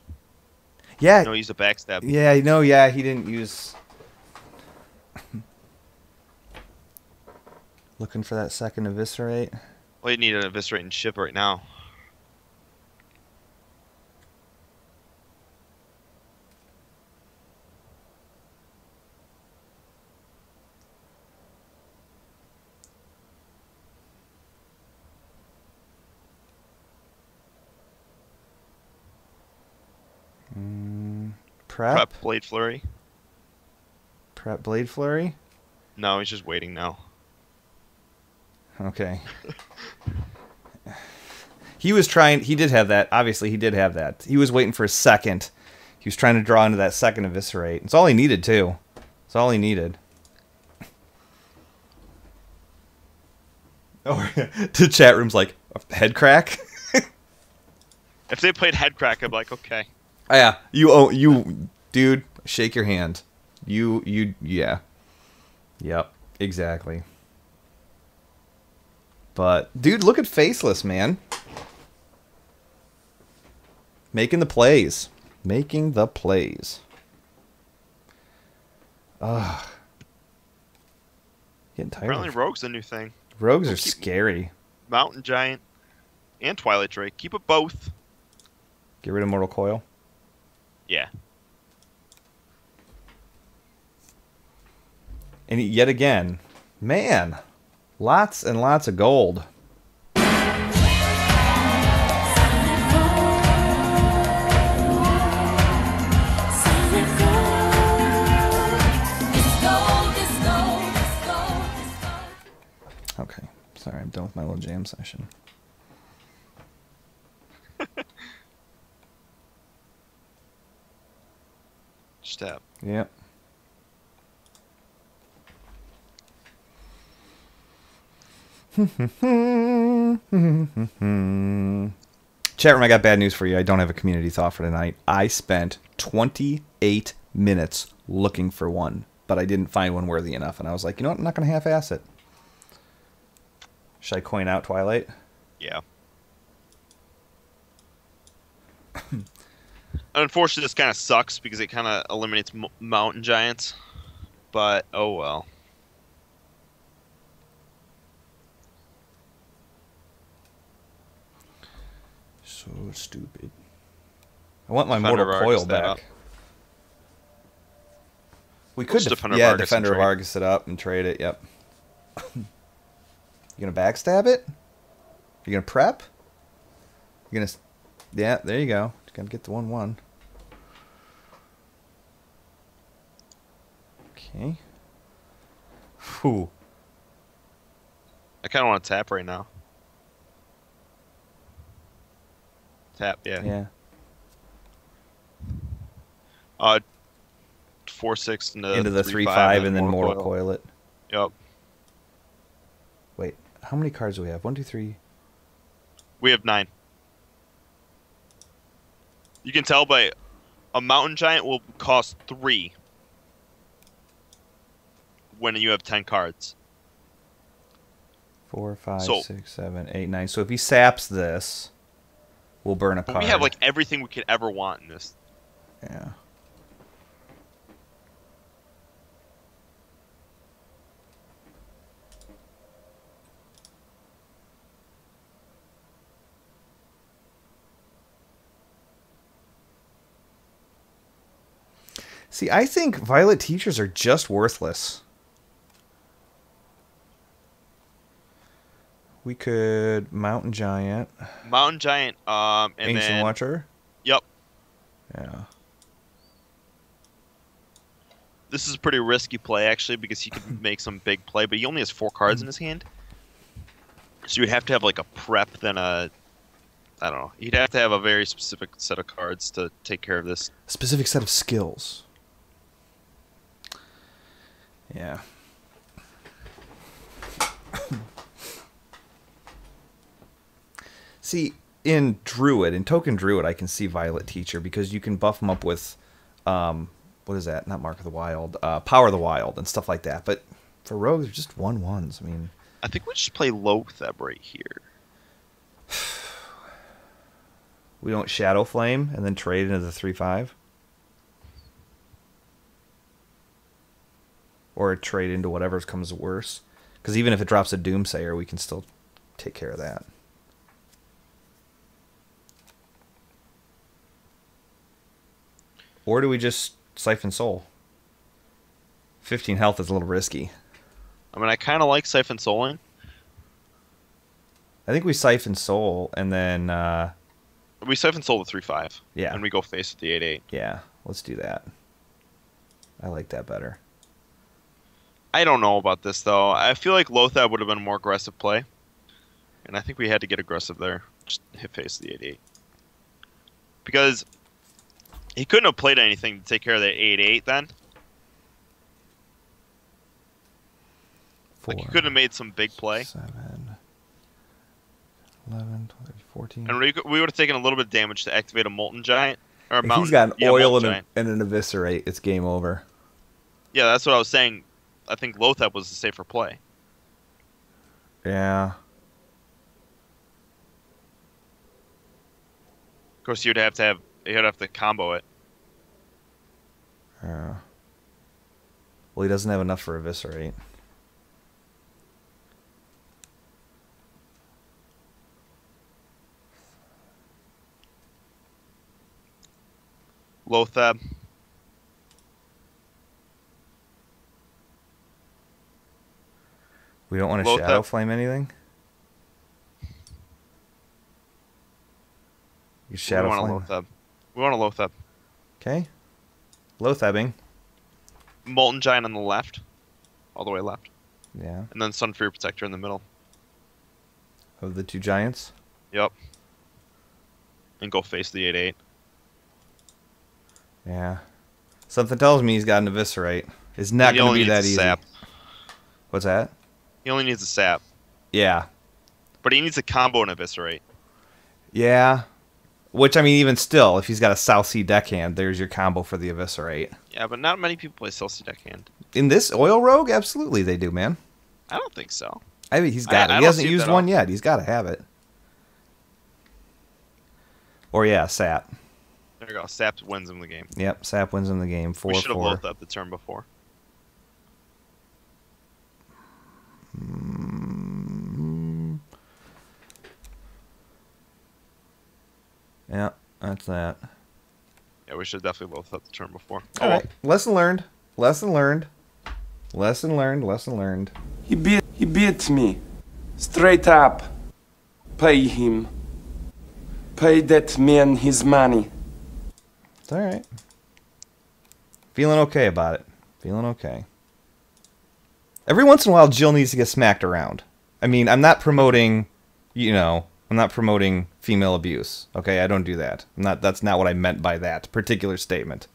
Yeah. No, he used a backstab. Yeah, no, yeah, he didn't use... Looking for that second Eviscerate. Well, you need an Eviscerate and ship right now. Prep? Prep Blade Flurry. Prep Blade Flurry? No, he's just waiting now. Okay. He was trying... He did have that. Obviously, he did have that. He was waiting for a second. He was trying to draw into that second Eviscerate. It's all he needed, too. It's all he needed. Oh, the chat room's like, head crack? If they played Head Crack, I'd be like, okay. Yeah. Dude, shake your hand. Yeah. Yep, exactly. But, dude, look at Faceless, man. Making the plays. Making the plays. Ugh. Getting tired. Apparently Rogue's the new thing. Rogues are scary. Mountain Giant and Twilight Drake. Keep it both. Get rid of Mortal Coil. Yeah. And yet again, man, lots and lots of gold. Okay, sorry, I'm done with my little jam session. Step. Yep. Chat room, I got bad news for you. I don't have a community thought for tonight. I spent 28 minutes looking for one, but I didn't find one worthy enough, and I was like, you know what? I'm not going to half-ass it. Should I coin out Twilight? Yeah. Unfortunately, this kind of sucks because it kind of eliminates mountain giants. But, oh well. So stupid. I want my Defender mortal of coil Argus that up. back. We could, Defender of yeah, Argus and Defender of trade. Argus it up and trade it. Yep. You gonna backstab it? You gonna prep? You gonna? Yeah, there you go. Gonna get the 1/1. Okay. Whew. I kind of want to tap right now. Tap, yeah. Yeah. 4/6 Into the 3/5 and then mortal coil it. Yep. Wait, how many cards do we have? 1, 2, 3. We have 9. You can tell by a mountain giant will cost 3 when you have 10 cards. 4, 5, So- 6, 7, 8, 9. So if he saps this, we'll burn a But card. we have like everything we could ever want in this. Yeah. See, I think Violet Teachers are just worthless. We could Mountain Giant, Mountain giant, and Ancient then Watcher. yep. Yeah. This is a pretty risky play actually because he could make some big play, but he only has 4 cards in his hand. So you'd have to have like a prep, then a I don't know. You'd have to have a very specific set of cards to take care of this. Specific set of skills. Yeah. See, in Druid, in Token Druid, I can see Violet Teacher because you can buff them up with, what is that? Not Mark of the Wild, Power of the Wild and stuff like that. But for Rogues, they're just 1/1s. I mean, I think we just play Lotheb right here. we don't Shadow Flame and then trade into the 3/5, or trade into whatever comes worse. Because even if it drops a Doomsayer, we can still take care of that. Or do we just Siphon Soul? 15 health is a little risky. I mean, I kind of like Siphon Souling. I think we Siphon Soul and then, We Siphon Soul the 3/5. Yeah. And we go face with the 8/8. yeah, let's do that. I like that better. I don't know about this though. I feel like Lotheb would have been a more aggressive play, and I think we had to get aggressive there. Just hit face the 8/8 because he couldn't have played anything to take care of the 8/8 then. Like he 4, could have made some big play, 7, 11, 12, 14. and we would have taken a little bit of damage to activate a Molten Giant or a If Mountain. he's got an yeah, oil Molten and, Giant. and an Eviscerate, it's game over. Yeah, that's what I was saying. I think Lotheb was the safer play. Yeah. Of course, you'd have to combo it. Yeah. Well, he doesn't have enough for Eviscerate. Lotheb. We don't want to Lotheb. Shadow Flame anything? You Shadow we Flame? want a Lotheb. We want a Lotheb. Okay. Lothebbing. Molten Giant on the left, all the way left, Yeah. and then Sunfear Protector in the middle. Of the 2 giants? Yep. And go face the 8/8. Yeah. Something tells me he's got an Eviscerate. It's not He going to only be that needs a easy. sap. What's that? He only needs a sap, Yeah. but he needs a combo and Eviscerate. Yeah. Which, I mean, even still, if he's got a South Sea deckhand, there's your combo for the Eviscerate. Yeah, but not many people play Celsi deckhand. In this Oil Rogue, absolutely they do, man. I don't think so. I mean, he's got it. I He don't hasn't see used that one often. yet. He's got to have it. Or, yeah, Sap. There you go. Sap wins him the game. Yep, Sap wins him the game. 4-4. We should have loathed up the turn before. Yeah, that's that. Yeah, we should definitely loathed up the turn before. All right. Lesson learned. Lesson learned. Lesson learned. Lesson learned. He beat me. Straight up. Pay him. Pay that man his money. It's all right. Feeling okay about it. Feeling okay. Every once in a while, Jill needs to get smacked around. I mean, I'm not promoting, I'm not promoting female abuse. Okay, I don't do that. That's not what I meant by that particular statement.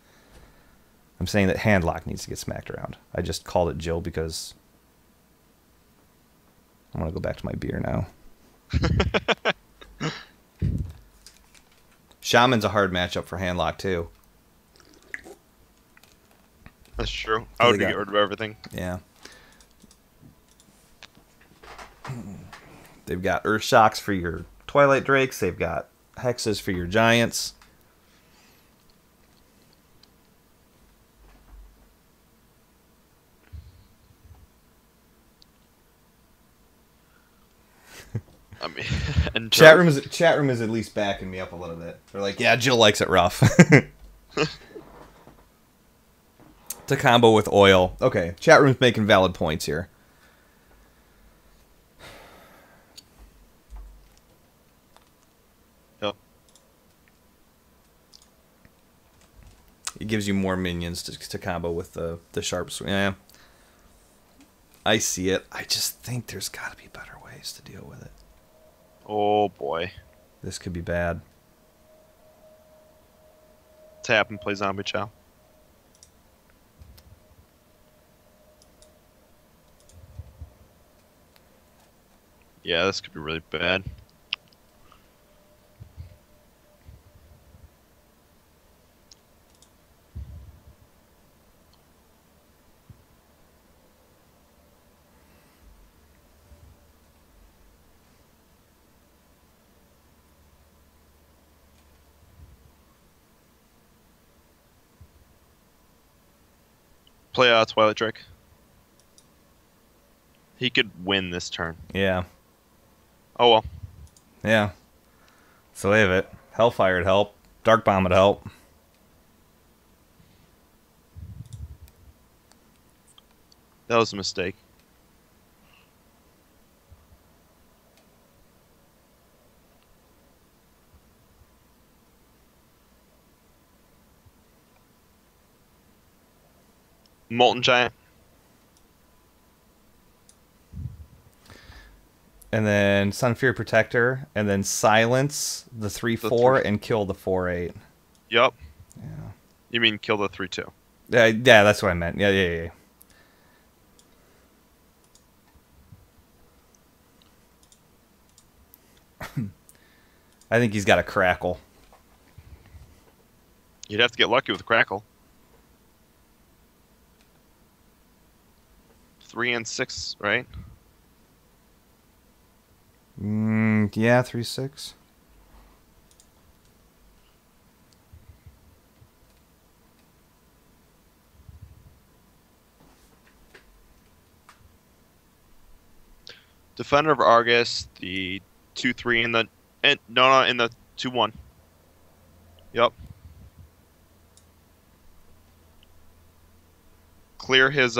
I'm saying that Handlock needs to get smacked around. I just called it Jill because I want to go back to my beer now. Shaman's a hard matchup for Handlock, too. That's true. I would get rid of everything. Yeah. They've got Earth Shocks for your Twilight Drakes. They've got Hexes for your Giants. I mean, and chat room is at least backing me up a little bit. They're like, yeah, Jill likes it rough. To combo with oil. Okay, chat room's making valid points here. Yep. It gives you more minions to combo with the sharp swing. Yeah. I see it. I just think there's got to be better ways to deal with it. Oh boy. This could be bad. Tap and play Zombie Chow. Yeah, this could be really bad. Play Twilight Drake. He could win this turn. Yeah. Oh well. Yeah. So they have it. Hellfire would help. Dark Bomb would help. That was a mistake. Molten Giant. And then Sunfear Protector, and then silence the 3/4 and kill the 4/8. Yup. Yeah. You mean kill the 3/2? Yeah, that's what I meant. Yeah. I think he's got a crackle. You'd have to get lucky with Crackle. 3 and 6, right? Yeah, 3/6. Defender of Argus, the 2/3 in the in the 2/1. Yep. Clear his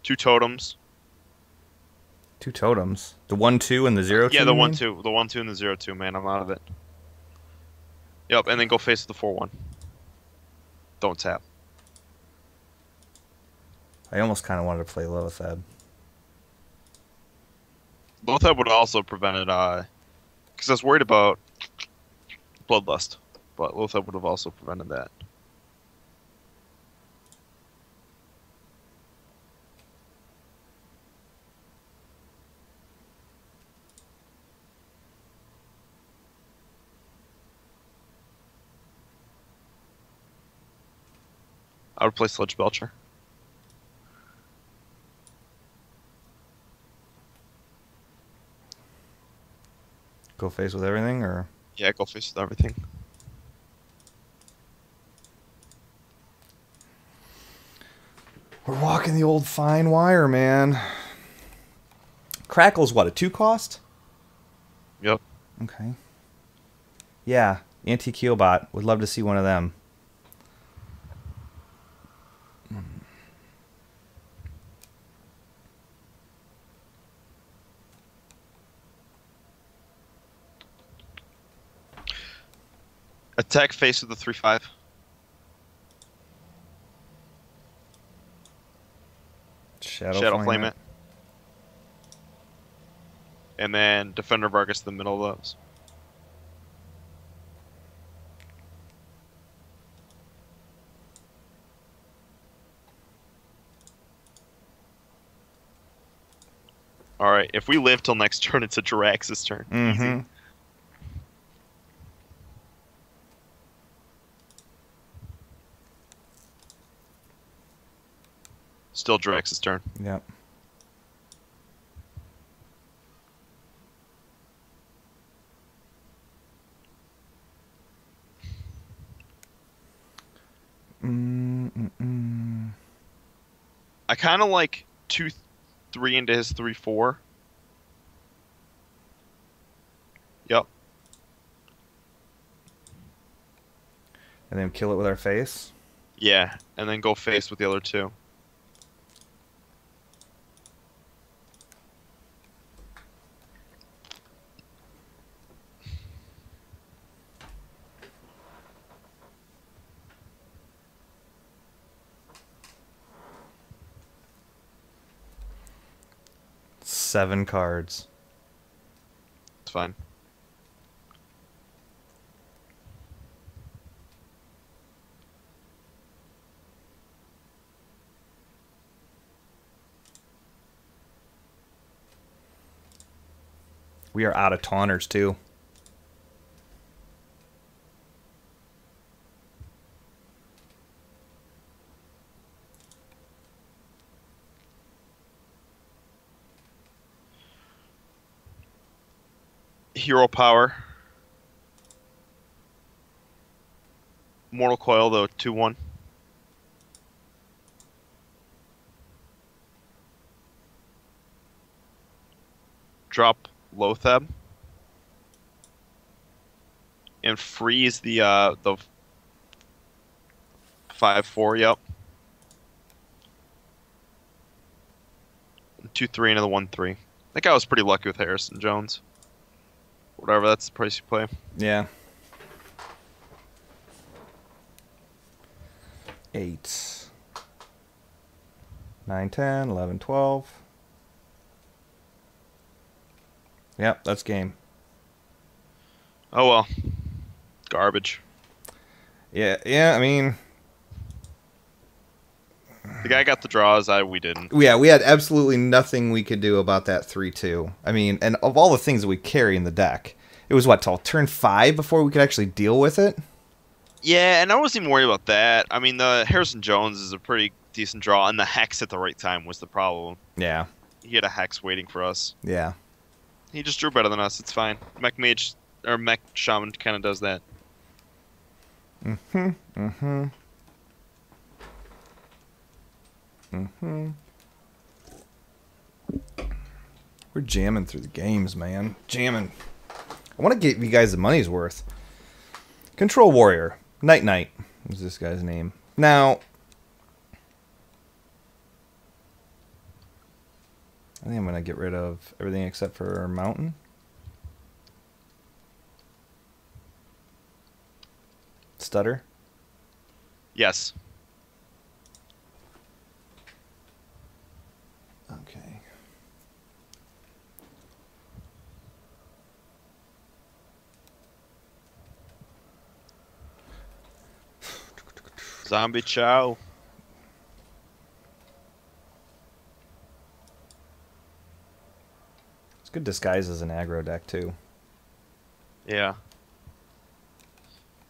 2 totems. 2 totems. The 1/2 and the 0/2. Yeah, the 1/2, the 1/2 and the 0/2. Man, I'm out of it. Yep, and then go face the 4/1. Don't tap. I almost kind of wanted to play Lothab. Lothab would have also prevented, because I was worried about Bloodlust, but Lothab would have also prevented that. I would play Sludge Belcher. Go face with everything, or Yeah, go face with everything. We're walking the old fine wire, man. Crackle's what, a 2 cost? Yep. Okay. Yeah, Anti-Keelbot. Would love to see one of them. Attack face with the 3/5. Shadow Flame it. And then Defender Vargas in the middle of those. Alright, if we live till next turn, it's a Jirax's turn. Mm-hmm. Easy. Still Jirax's turn. Yep. I kind of like 2/3 into his 3/4. Yep. And then kill it with our face. Yeah, and then go face with the other 2. Seven cards. It's fine. We are out of taunters, too. Hero Power. Mortal Coil, though, 2/1. Drop Lothab. And freeze the 5/4, yep. 2/3 into the 1/3. I think I was pretty lucky with Harrison Jones. Whatever, that's the price you play. Yeah. 8, 9, 10, 11, 12. Yep, that's game. Oh well. Garbage. Yeah, I mean... The guy got the draws, we didn't. Yeah, we had absolutely nothing we could do about that 3-2. I mean, and of all the things that we carry in the deck, it was what, till turn 5 before we could actually deal with it? Yeah, and I wasn't even worried about that. I mean, the Harrison Jones is a pretty decent draw, and the Hex at the right time was the problem. Yeah. He had a Hex waiting for us. Yeah. He just drew better than us. It's fine. Mech Mage, or Mech Shaman kind of does that. Mm-hmm. Mm-hmm. Mm-hmm. We're jamming through the games, man. Jamming. I want to give you guys the money's worth. Control Warrior. Night Knight is this guy's name. Now, I think I'm going to get rid of everything except for Mountain. Stutter. Yes. Okay. Zombie Chow. It's good disguise as an aggro deck, too. Yeah.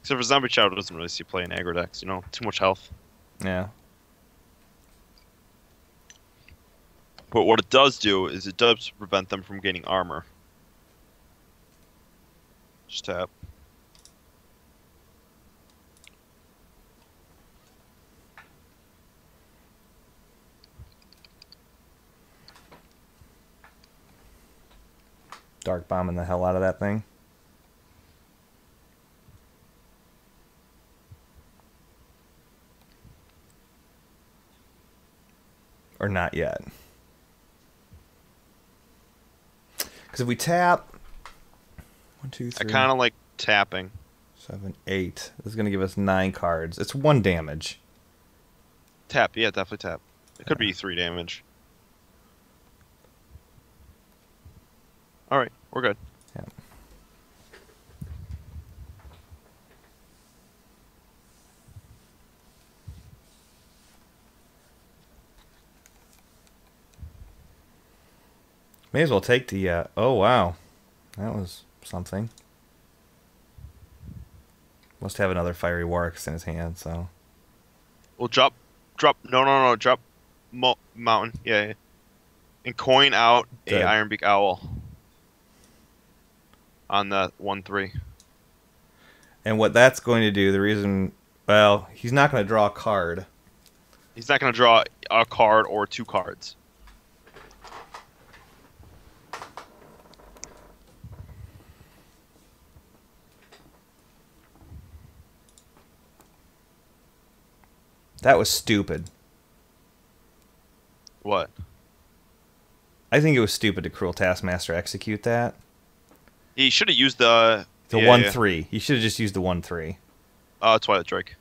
Except for Zombie Chow doesn't really see play in aggro decks, you know? Too much health. Yeah. But what it does do is it does prevent them from gaining armor. Just tap. Dark bombing the hell out of that thing. Or not yet. Because if we tap... 1, 2, 3... I kind of like tapping. 7, 8. This is going to give us 9 cards. It's 1 damage. Tap, yeah, definitely tap. It could be 3 damage. Alright, we're good. Yeah. May as well take the, oh wow. That was something. Must have another Fiery Warx in his hand, so. We'll drop, no, drop mountain, yeah. And coin out a Ironbeak Owl. On the 1/3. And what that's going to do, the reason, well, he's not going to draw a card. He's not going to draw a card or 2 cards. That was stupid. What? I think it was stupid to Cruel Taskmaster execute that. He should have used the... The 1/3. He should have just used the 1/3. Twilight Drake.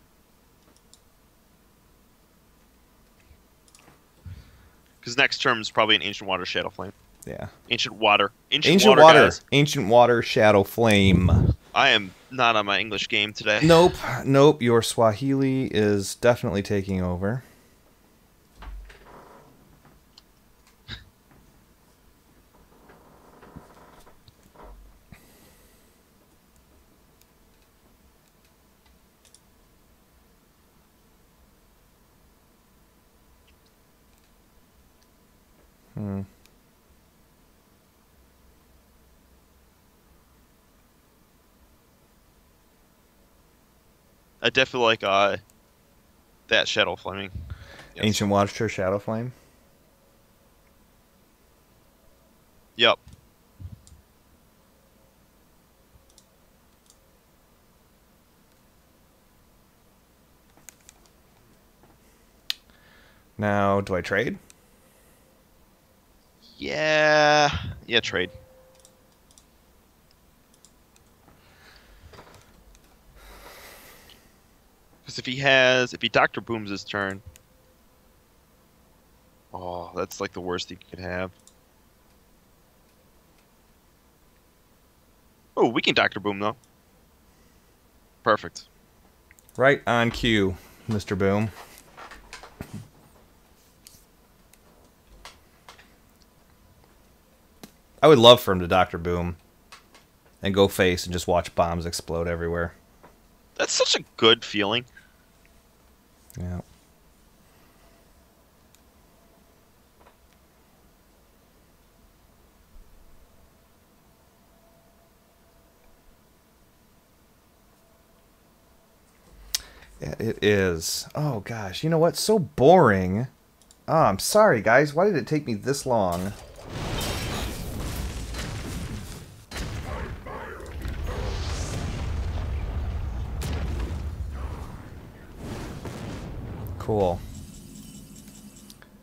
Because next term is probably an Ancient Water Shadow Flame. Yeah. Ancient Water. Ancient Water. Guys. Ancient Water Shadow Flame. I am not on my English game today. Nope. Nope. Your Swahili is definitely taking over. I definitely like that Shadow Flaming. Yes. Ancient Water Shadow Flame. Yep. Now, do I trade? Yeah, trade. Because if he Dr. Booms his turn, oh, that's like the worst he could have. Oh, we can Dr. Boom though. Perfect. Right on cue, Mr. Boom. I would love for him to Dr. Boom and go face and just watch bombs explode everywhere. That's such a good feeling. Yeah. Yeah, it is. Oh, gosh. You know what? So boring. Oh, I'm sorry, guys. Why did it take me this long? Cool.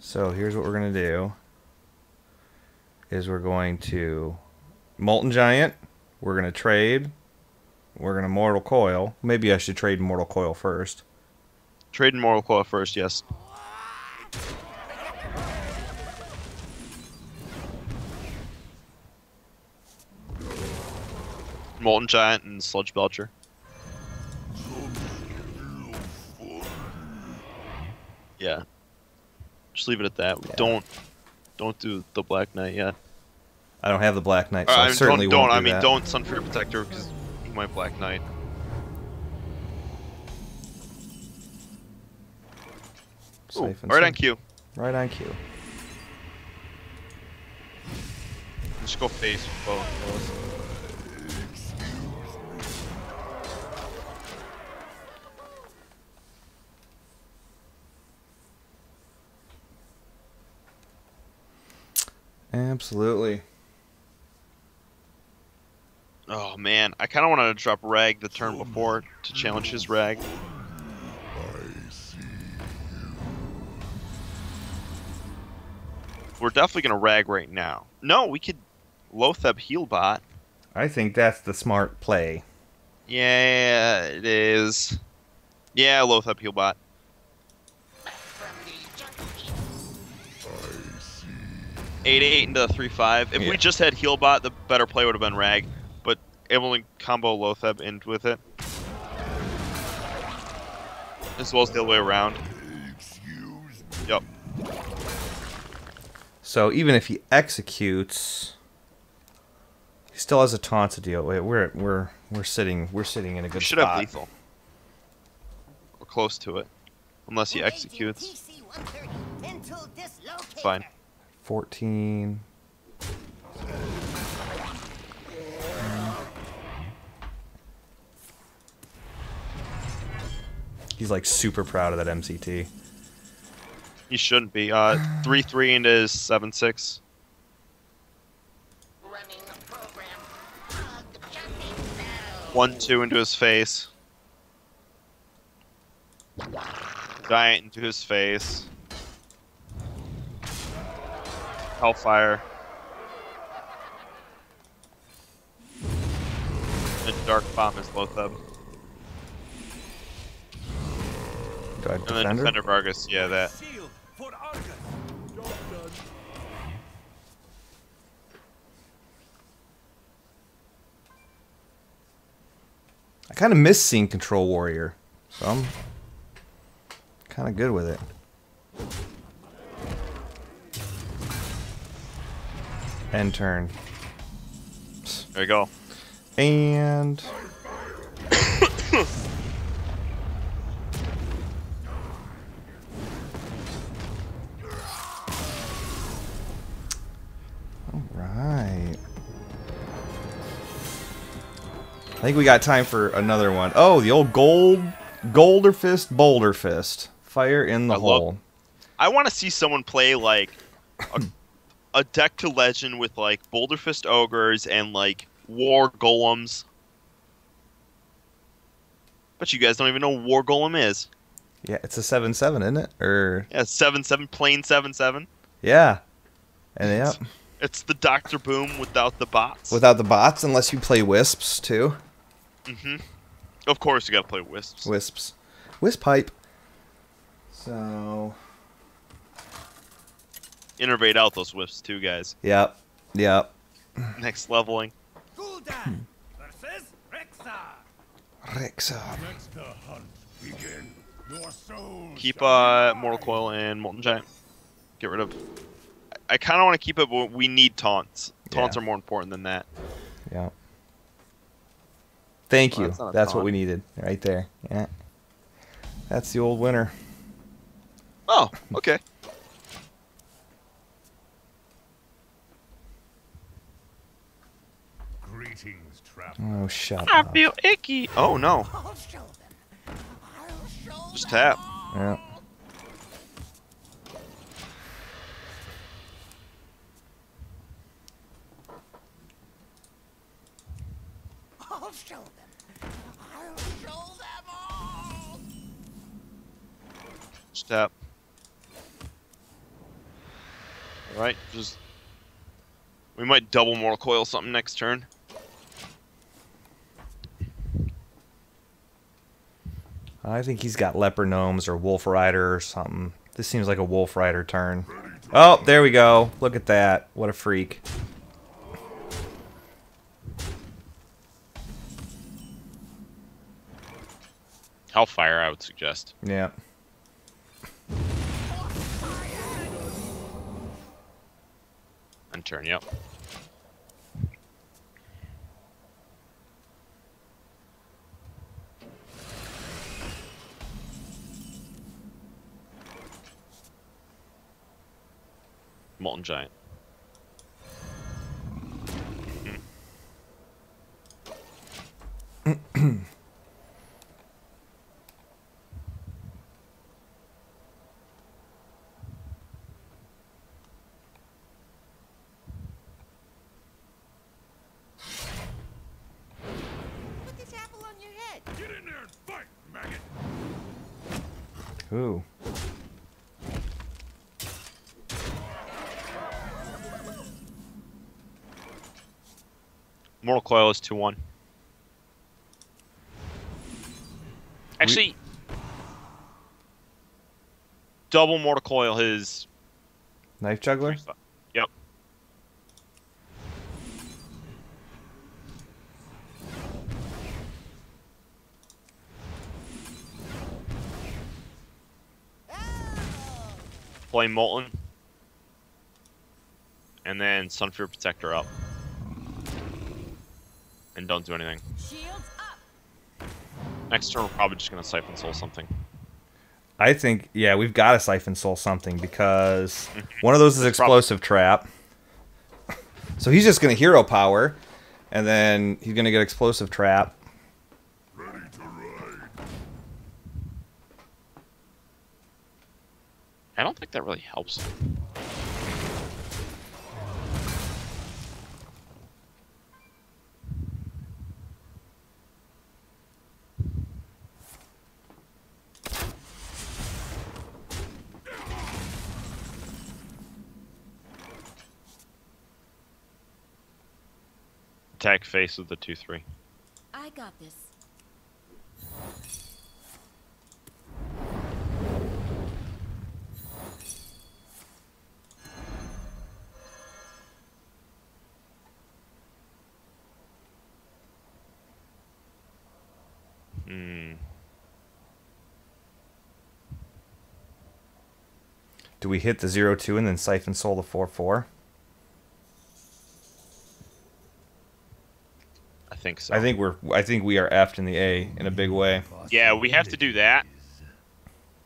So here's what we're going to do. Is we're going to Molten Giant. We're going to trade. We're going to Mortal Coil. Maybe I should trade Mortal Coil first. Trade Mortal Coil first, yes. Molten Giant and Sludge Belcher. Yeah. Just leave it at that. Yeah. Don't do the Black Knight yet. I don't have the Black Knight, so I certainly won't do that. Don't Sunfear Protector because he might Black Knight. Ooh, right on cue. Right on cue. Just go face with both. Absolutely. Oh man, I kind of wanted to drop Rag the turn before to challenge his Rag. We're definitely gonna Rag right now. No, we could Lotheb Healbot. I think that's the smart play. Yeah, it is. Yeah, Lotheb Healbot. 8/8 into 3/5. If we just had Healbot, the better play would have been Rag, but able to combo Lotheb in with it. As well as the other way around. Yep. So even if he executes, he still has a taunt to deal with. We're sitting in a good We should spot. have lethal. We're close to it. Unless he executes. Fine. 14. He's like super proud of that MCT. He shouldn't be. 3/3 into his 7/6. 1/2 into his face. Giant into his face. Hellfire. And Dark Bomb is Lotheb. Do I And then defender? Defender Vargas, yeah, that. I kind of miss seeing Control Warrior, so I'm kind of good with it. End turn. There you go. And all right. I think we got time for another one. Oh, the old Golder Fist, Boulder Fist. Fire in the hole. I want to see someone play like a deck to legend with like Boulder Fist Ogres and like War Golems. But you guys don't even know what War Golem is. Yeah, it's a 7/7, isn't it? Or Yeah, 7/7, plain 7/7. yeah, and yeah, It's the Dr. Boom without the bots. without the bots, unless you play Wisps too. Of course, you gotta play Wisps. Wisps, Wisp pipe. So Innervate out those Wisps too, guys. yep. Next leveling. Gul'dan versus Rexa. Rexa. Let the hunt begin. Your soul Keep Mortal Coil and Molten Giant. Get rid of. I kind of want to keep it, but we need taunts. Taunts Yeah. are more important than that. Yeah. Thank Well, you. that's not a That's what taunt. we needed right there. Yeah. That's the old winner. Oh, okay. Greetings, traveler. Oh, shut I up. feel icky. Oh no. I'll show them. I'll show Just them tap. Yeah. I'll show them. I'll show them all. Just tap. Alright, just. We might double Mortal Coil something next turn. I think he's got Leper Gnomes or Wolf Rider or something. This seems like a Wolf Rider turn. Oh, there we go. Look at that. What a freak. Hellfire, I would suggest. Yeah. And turn, yep. Molten Giant. Ooh. Mortal Coil is 2-1. Actually, double Mortal Coil is... Knife Juggler? Yep. Play Molten. And then Sunfear Protector up. And don't do anything. Shields up. Next turn, we're probably just going to Siphon Soul something. I think, yeah, we've got to Siphon Soul something because one of those is Explosive Trap. So he's just going to Hero Power, and then he's going to get Explosive Trap. Ready to ride. I don't think that really helps him. Attack face with the 2-3. I got this. Do we hit the 0-2 and then Siphon Soul the 4-4? I think so. I think we are effed in the A in a big way. Yeah, we have to do that.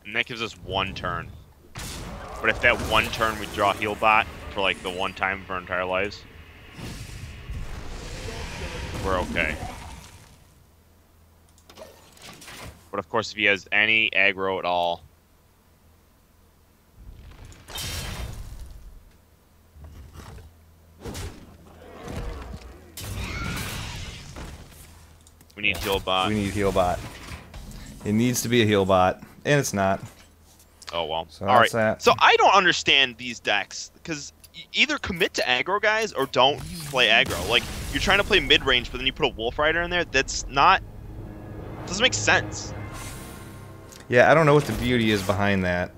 And that gives us one turn. But if that one turn we draw Heal Bot for like the one time of our entire lives, we're okay. But of course, if he has any aggro at all, we need Heal Bot. We need Heal Bot. It needs to be a Heal Bot, and it's not. Oh well. So all right. that's that. So I don't understand these decks because either commit to aggro guys or don't play aggro. Like you're trying to play mid range, but then you put a Wolf Rider in there. That's not. Doesn't make sense. Yeah, I don't know what the beauty is behind that.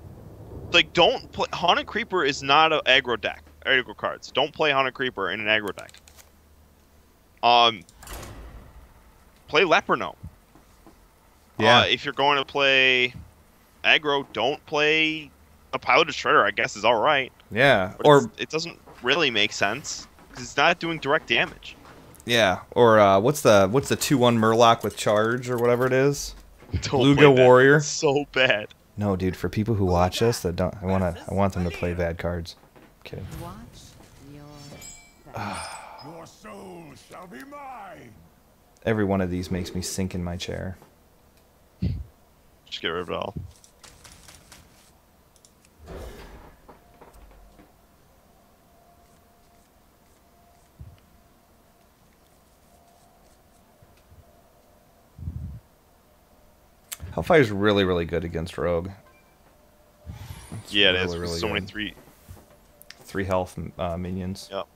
Like don't play. Haunted Creeper is not an aggro deck. Aggro cards. Don't play Haunted Creeper in an aggro deck. Play Leperno. Yeah. If you're going to play aggro, don't play a Piloted Shredder. I guess is all right. Yeah. But Or it doesn't really make sense because it's not doing direct damage. yeah. Or what's the 2/1 Murloc with charge or whatever it is? Don't Luga play that. Warrior. It's so bad. No, dude. For people who watch us that don't, I want them to play bad cards. Kidding. Watch your back. Your soul shall be mine. Every one of these makes me sink in my chair. Just get rid of it all. Hellfire's really, really good against Rogue. It's Yeah, it is. really, really So many good. 3 health minions. Yep.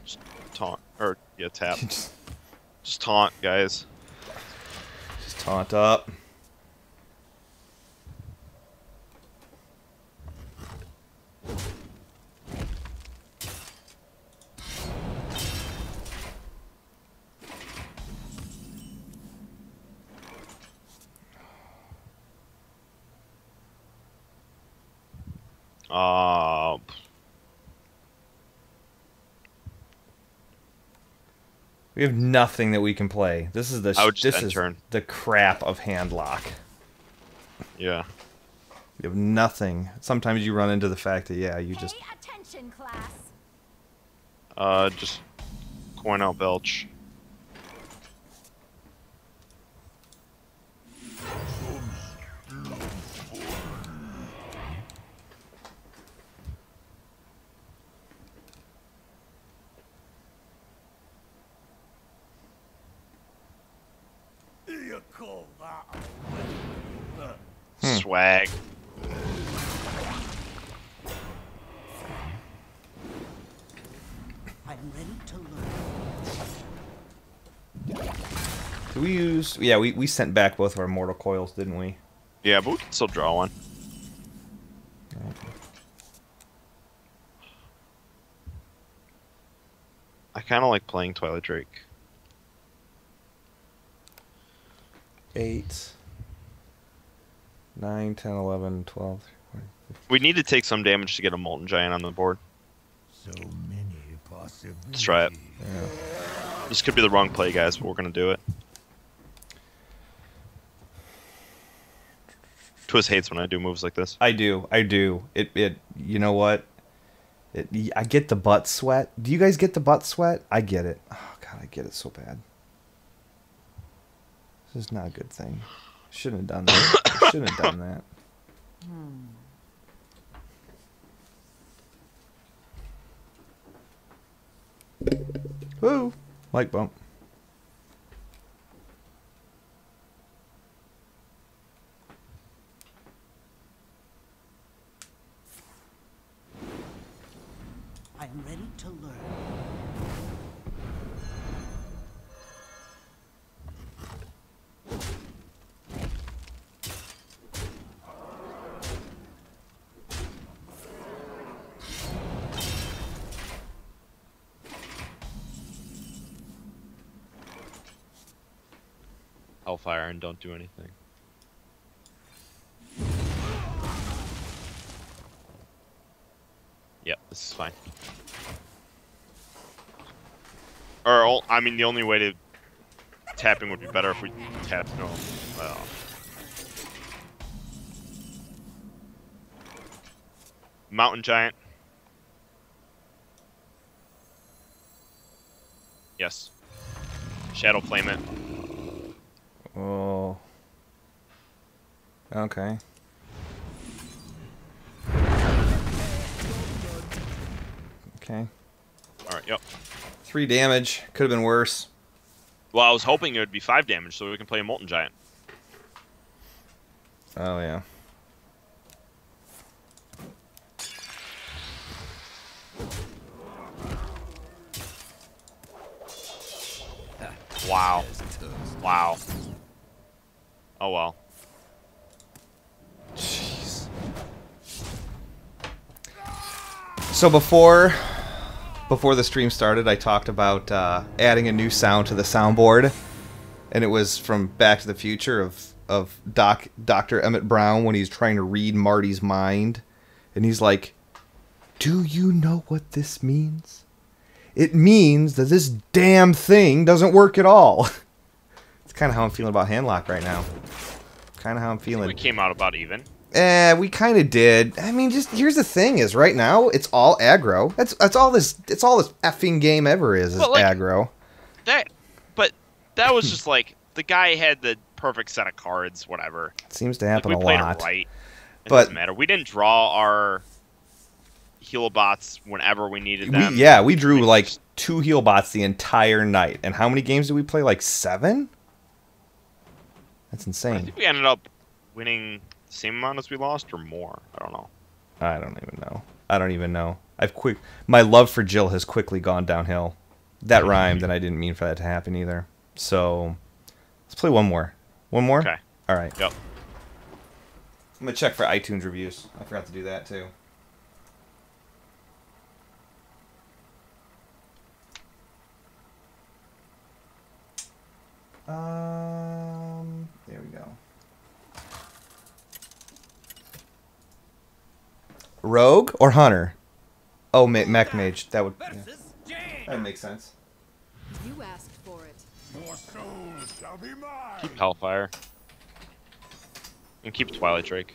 Just taunt or yeah, tap. Just taunt, guys. Just taunt up. We have nothing that we can play. This is the I would just this end is turn. the crap of Handlock. Yeah. You have nothing. Sometimes you run into the fact that yeah, you just Pay attention, class. Just coin out Belch. Swag. I'm ready to learn. Did we use... Yeah, we sent back both of our mortal coils, didn't we? Yeah, but we can still draw one. I kind of like playing Twilight Drake. 8, 9, 10, 11, 12... We need to take some damage to get a Molten Giant on the board. So many possibilities. Let's try it. Yeah. This could be the wrong play, guys, but we're going to do it. Twist hates when I do moves like this. I do. It you know what? I get the butt sweat. Do you guys get the butt sweat? I get it. Oh god, I get it so bad. This is not a good thing. Shouldn't have done that. Shouldn't have done that. Woo! Like bump. I am ready to learn. Hellfire and don't do anything. Yep, this is fine. Or, I mean, the only way to tapping would be better if we tapped no. Well. Mountain Giant. Yes. Shadow Flame it. Oh. Okay. Okay. Alright, yep. 3 damage. Could have been worse. Well, I was hoping it would be 5 damage so we can play a Molten Giant. Oh, yeah. Wow. Wow. Oh well. Jeez. So before the stream started, I talked about adding a new sound to the soundboard, and it was from Back to the Future of Dr. Emmett Brown when he's trying to read Marty's mind, and he's like, "Do you know what this means? It means that this damn thing doesn't work at all." It's kind of how I'm feeling about Handlock right now. Kind of how I'm feeling. We came out about even. We kind of did. I mean, just here's the thing: is right now it's all aggro. That's all this. It's all this effing game ever is like, aggro. But that was just like the guy had the perfect set of cards. Whatever. It seems to happen we a played lot. it right. It But doesn't matter. We didn't draw our heal bots whenever we needed them. We drew like 2 heal bots the entire night. And how many games did we play? Like 7? That's I insane. think we ended up winning the same amount as we lost, or more. I don't know. I don't even know. My love for Jill has quickly gone downhill. That rhymed, and I didn't mean for that to happen either. So let's play one more. One more? Okay. All right. Yep. I'm going to check for iTunes reviews. I forgot to do that, too. There we go. Rogue or Hunter? Oh, Mech Mage. That would make sense. You asked for it. Your souls shall be mine. Keep Hellfire. And keep Twilight Drake.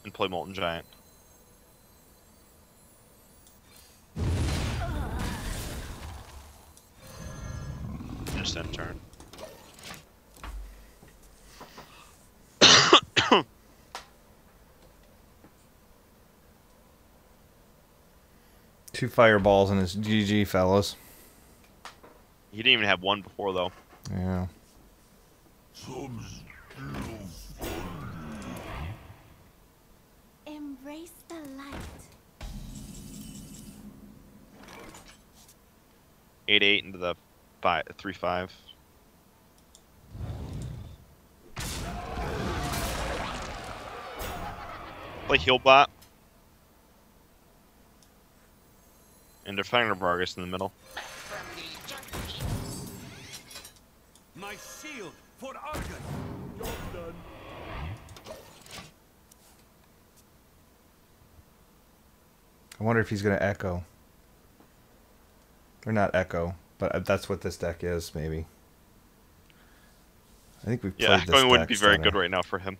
and play Molten Giant. Just end turn. Two fireballs and his GG, fellas. He didn't even have one before, though. Yeah. Embrace the light. 8/8 into the 3/5. Play Healbot. And they're fighting Vargas in the middle. My shield for Argus. Job done. I wonder if he's going to echo. Or not echo, but that's what this deck is, maybe. I think we've played Yeah, this echoing wouldn't deck, be very Stunner. good right now for him.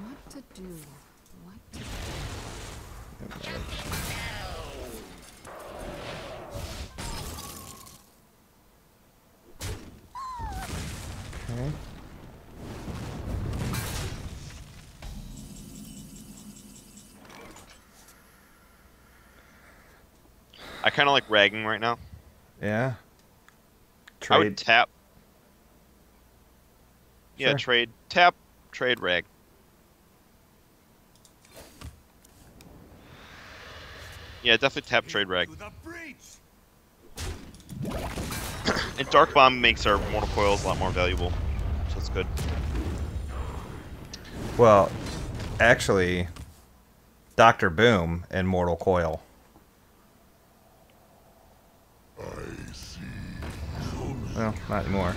What to do? What to do? Okay. I kind of like ragging right now. Yeah. I would Trade. tap. Yeah, Sure. trade. Tap, trade, rag. Yeah, definitely tap, trade, rag. To the breach. And Dark Bomb makes our Mortal Coils a lot more valuable. So that's good. Well, actually, Dr. Boom and Mortal Coil. Well, not anymore.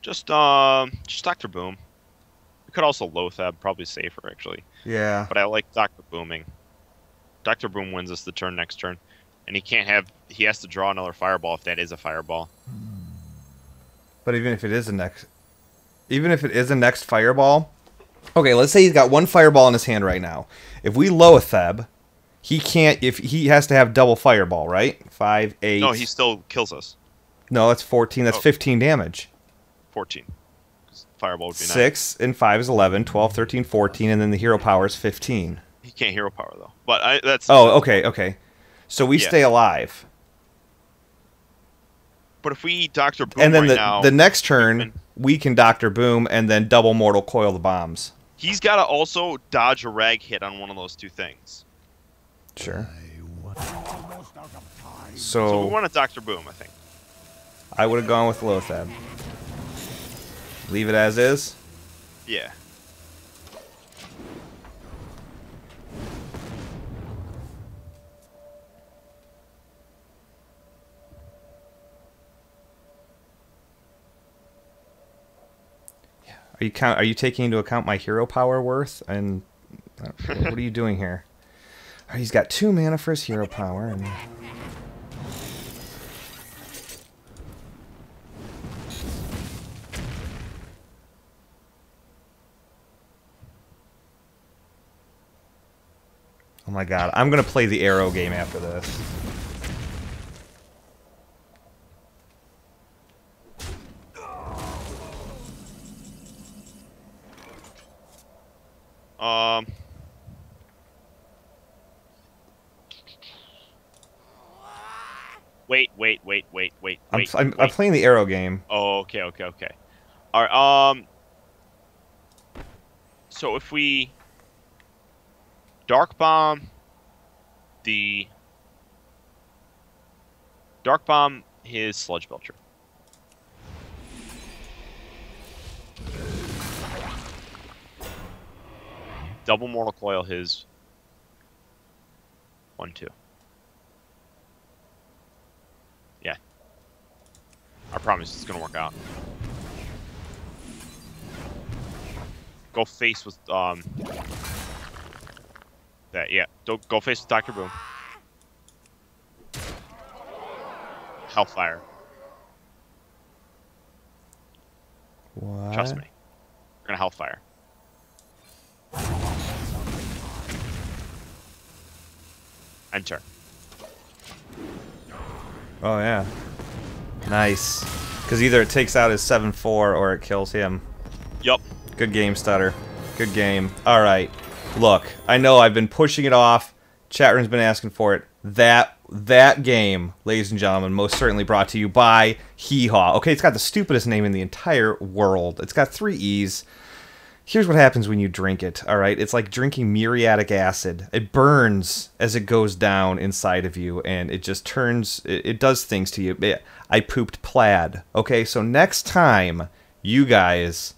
Just Dr. Boom. We could also Lothab, probably safer actually. Yeah. But I like Dr. Booming. Dr. Boom wins us the turn next turn. And he has to draw another fireball if that is a fireball. But even if it is a next fireball, okay, let's say he's got one fireball in his hand right now. If we Lothab, he can't. If he has to have double fireball, right? 5, 8. No, he still kills us. No, that's 14. That's 15 damage. 14. 'Cause fireball would be 6 and 5 is 11. 12, 13, 14, and then the hero power is 15. 9. He can't hero power though. But that's. Oh, okay. So we Yeah. stay alive, But if we Dr. Boom and then right the now, next turn we can Dr. Boom and then double Mortal Coil the bombs. he's got to also dodge a rag hit on one of those two things. Sure. So we So want a Dr. Boom, I think. I would have gone with Lothab. Leave it as is. Yeah. Are you taking into account my hero power worth? And what are you doing here? Oh, he's got 2 mana for his hero power. And oh my god, I'm gonna play the arrow game after this. Wait. I'm playing the arrow game. Oh, okay. All right. So if we Dark Bomb his Sludge Belcher. Double Mortal Coil his 1/2. Yeah. I promise it's gonna work out. Go face with that that. Yeah, don't go face with Dr. Boom. Hellfire. What? Trust me. We're gonna Hellfire. Enter. Oh, yeah. Nice. Because either it takes out his 7-4 or it kills him. Yup. Good game, Stutter. Good game. All right. Look, I know I've been pushing it off. Chat room's been asking for it. That game, ladies and gentlemen, most certainly brought to you by Hee Haw. Okay, it's got the stupidest name in the entire world. It's got 3 E's. Here's what happens when you drink it, all right? It's like drinking muriatic acid. It burns as it goes down inside of you, and it just turns, it does things to you. I pooped plaid. Okay, so next time, you guys,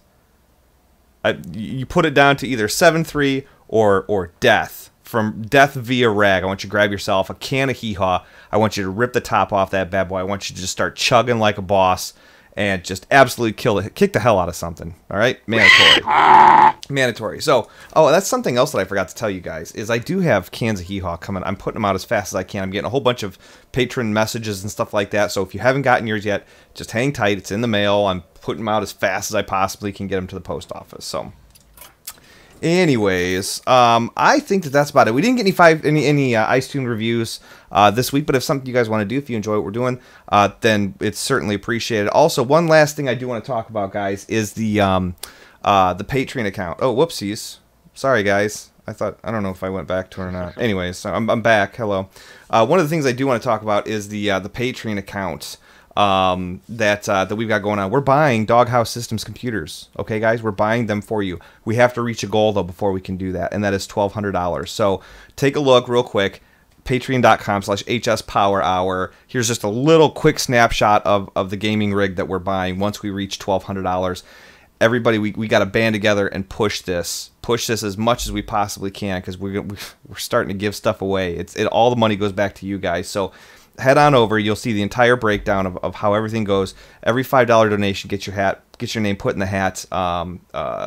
you put it down to either 7-3 or death. From death via rag. I want you to grab yourself a can of Hee Haw. I want you to rip the top off that bad boy. I want you to just start chugging like a boss and just absolutely kick the hell out of something. All right? Mandatory. Mandatory. So, oh, that's something else that I forgot to tell you guys, is I do have cans of Hee Haw coming. I'm putting them out as fast as I can. I'm getting a whole bunch of patron messages and stuff like that. So if you haven't gotten yours yet, just hang tight. It's in the mail. I'm putting them out as fast as I possibly can get them to the post office. So, anyways, I think that's about it. We didn't get any iTunes reviews this week, but if something you guys want to do, if you enjoy what we're doing, then it's certainly appreciated. Also, one last thing I do want to talk about, guys, is the Patreon account. Oh, whoopsies. Sorry, guys. I don't know if I went back to it or not. Anyways, so I'm back. Hello. One of the things I do want to talk about is the Patreon account. That we've got going on. We're buying Doghouse Systems computers. Okay, guys? We're buying them for you. We have to reach a goal, though, before we can do that, and that is $1,200. So take a look real quick. Patreon.com/HSPowerHour. Here's just a little quick snapshot of the gaming rig that we're buying once we reach $1,200. Everybody, we got to band together and push this as much as we possibly can, because we're starting to give stuff away. All the money goes back to you guys. So head on over. You'll see the entire breakdown of how everything goes. Every $5 donation gets your name put in the hat.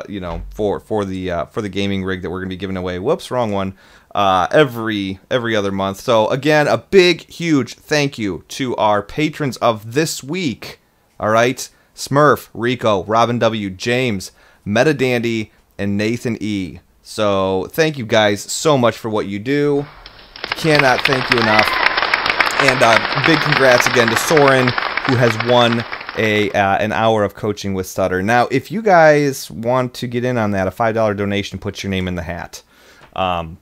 You know, for the gaming rig that we're gonna be giving away. Whoops, wrong one. Every other month. So again, a big, huge thank you to our patrons of this week. All right, Smurf, Rico, Robin W, James, Meta Dandy, and Nathan E. So thank you guys so much for what you do. Cannot thank you enough. And big congrats again to Soren, who has won an hour of coaching with Stutter. Now, if you guys want to get in on that, a $5 donation puts your name in the hat.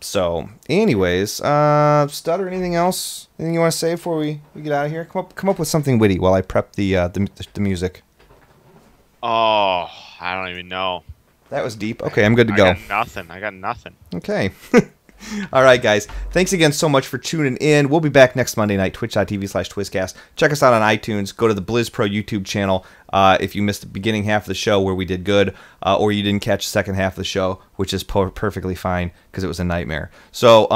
So, anyways, Stutter, anything else? Anything you want to say before we get out of here? Come up with something witty while I prep the music. Oh, I don't even know. That was deep. Okay, I'm good to go. I got nothing. Okay. All right, guys. Thanks again so much for tuning in. We'll be back next Monday night, twitch.tv/TwizCast. Check us out on iTunes. Go to the Blizz Pro YouTube channel if you missed the beginning half of the show where we did good, or you didn't catch the second half of the show, which is perfectly fine because it was a nightmare. So,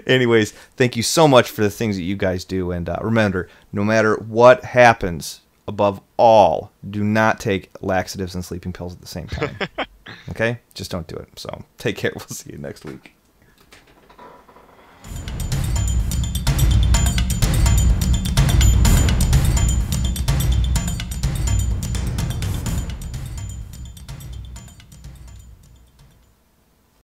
anyways, thank you so much for the things that you guys do. And remember, no matter what happens, above all, do not take laxatives and sleeping pills at the same time. Okay? Just don't do it. So, take care. We'll see you next week.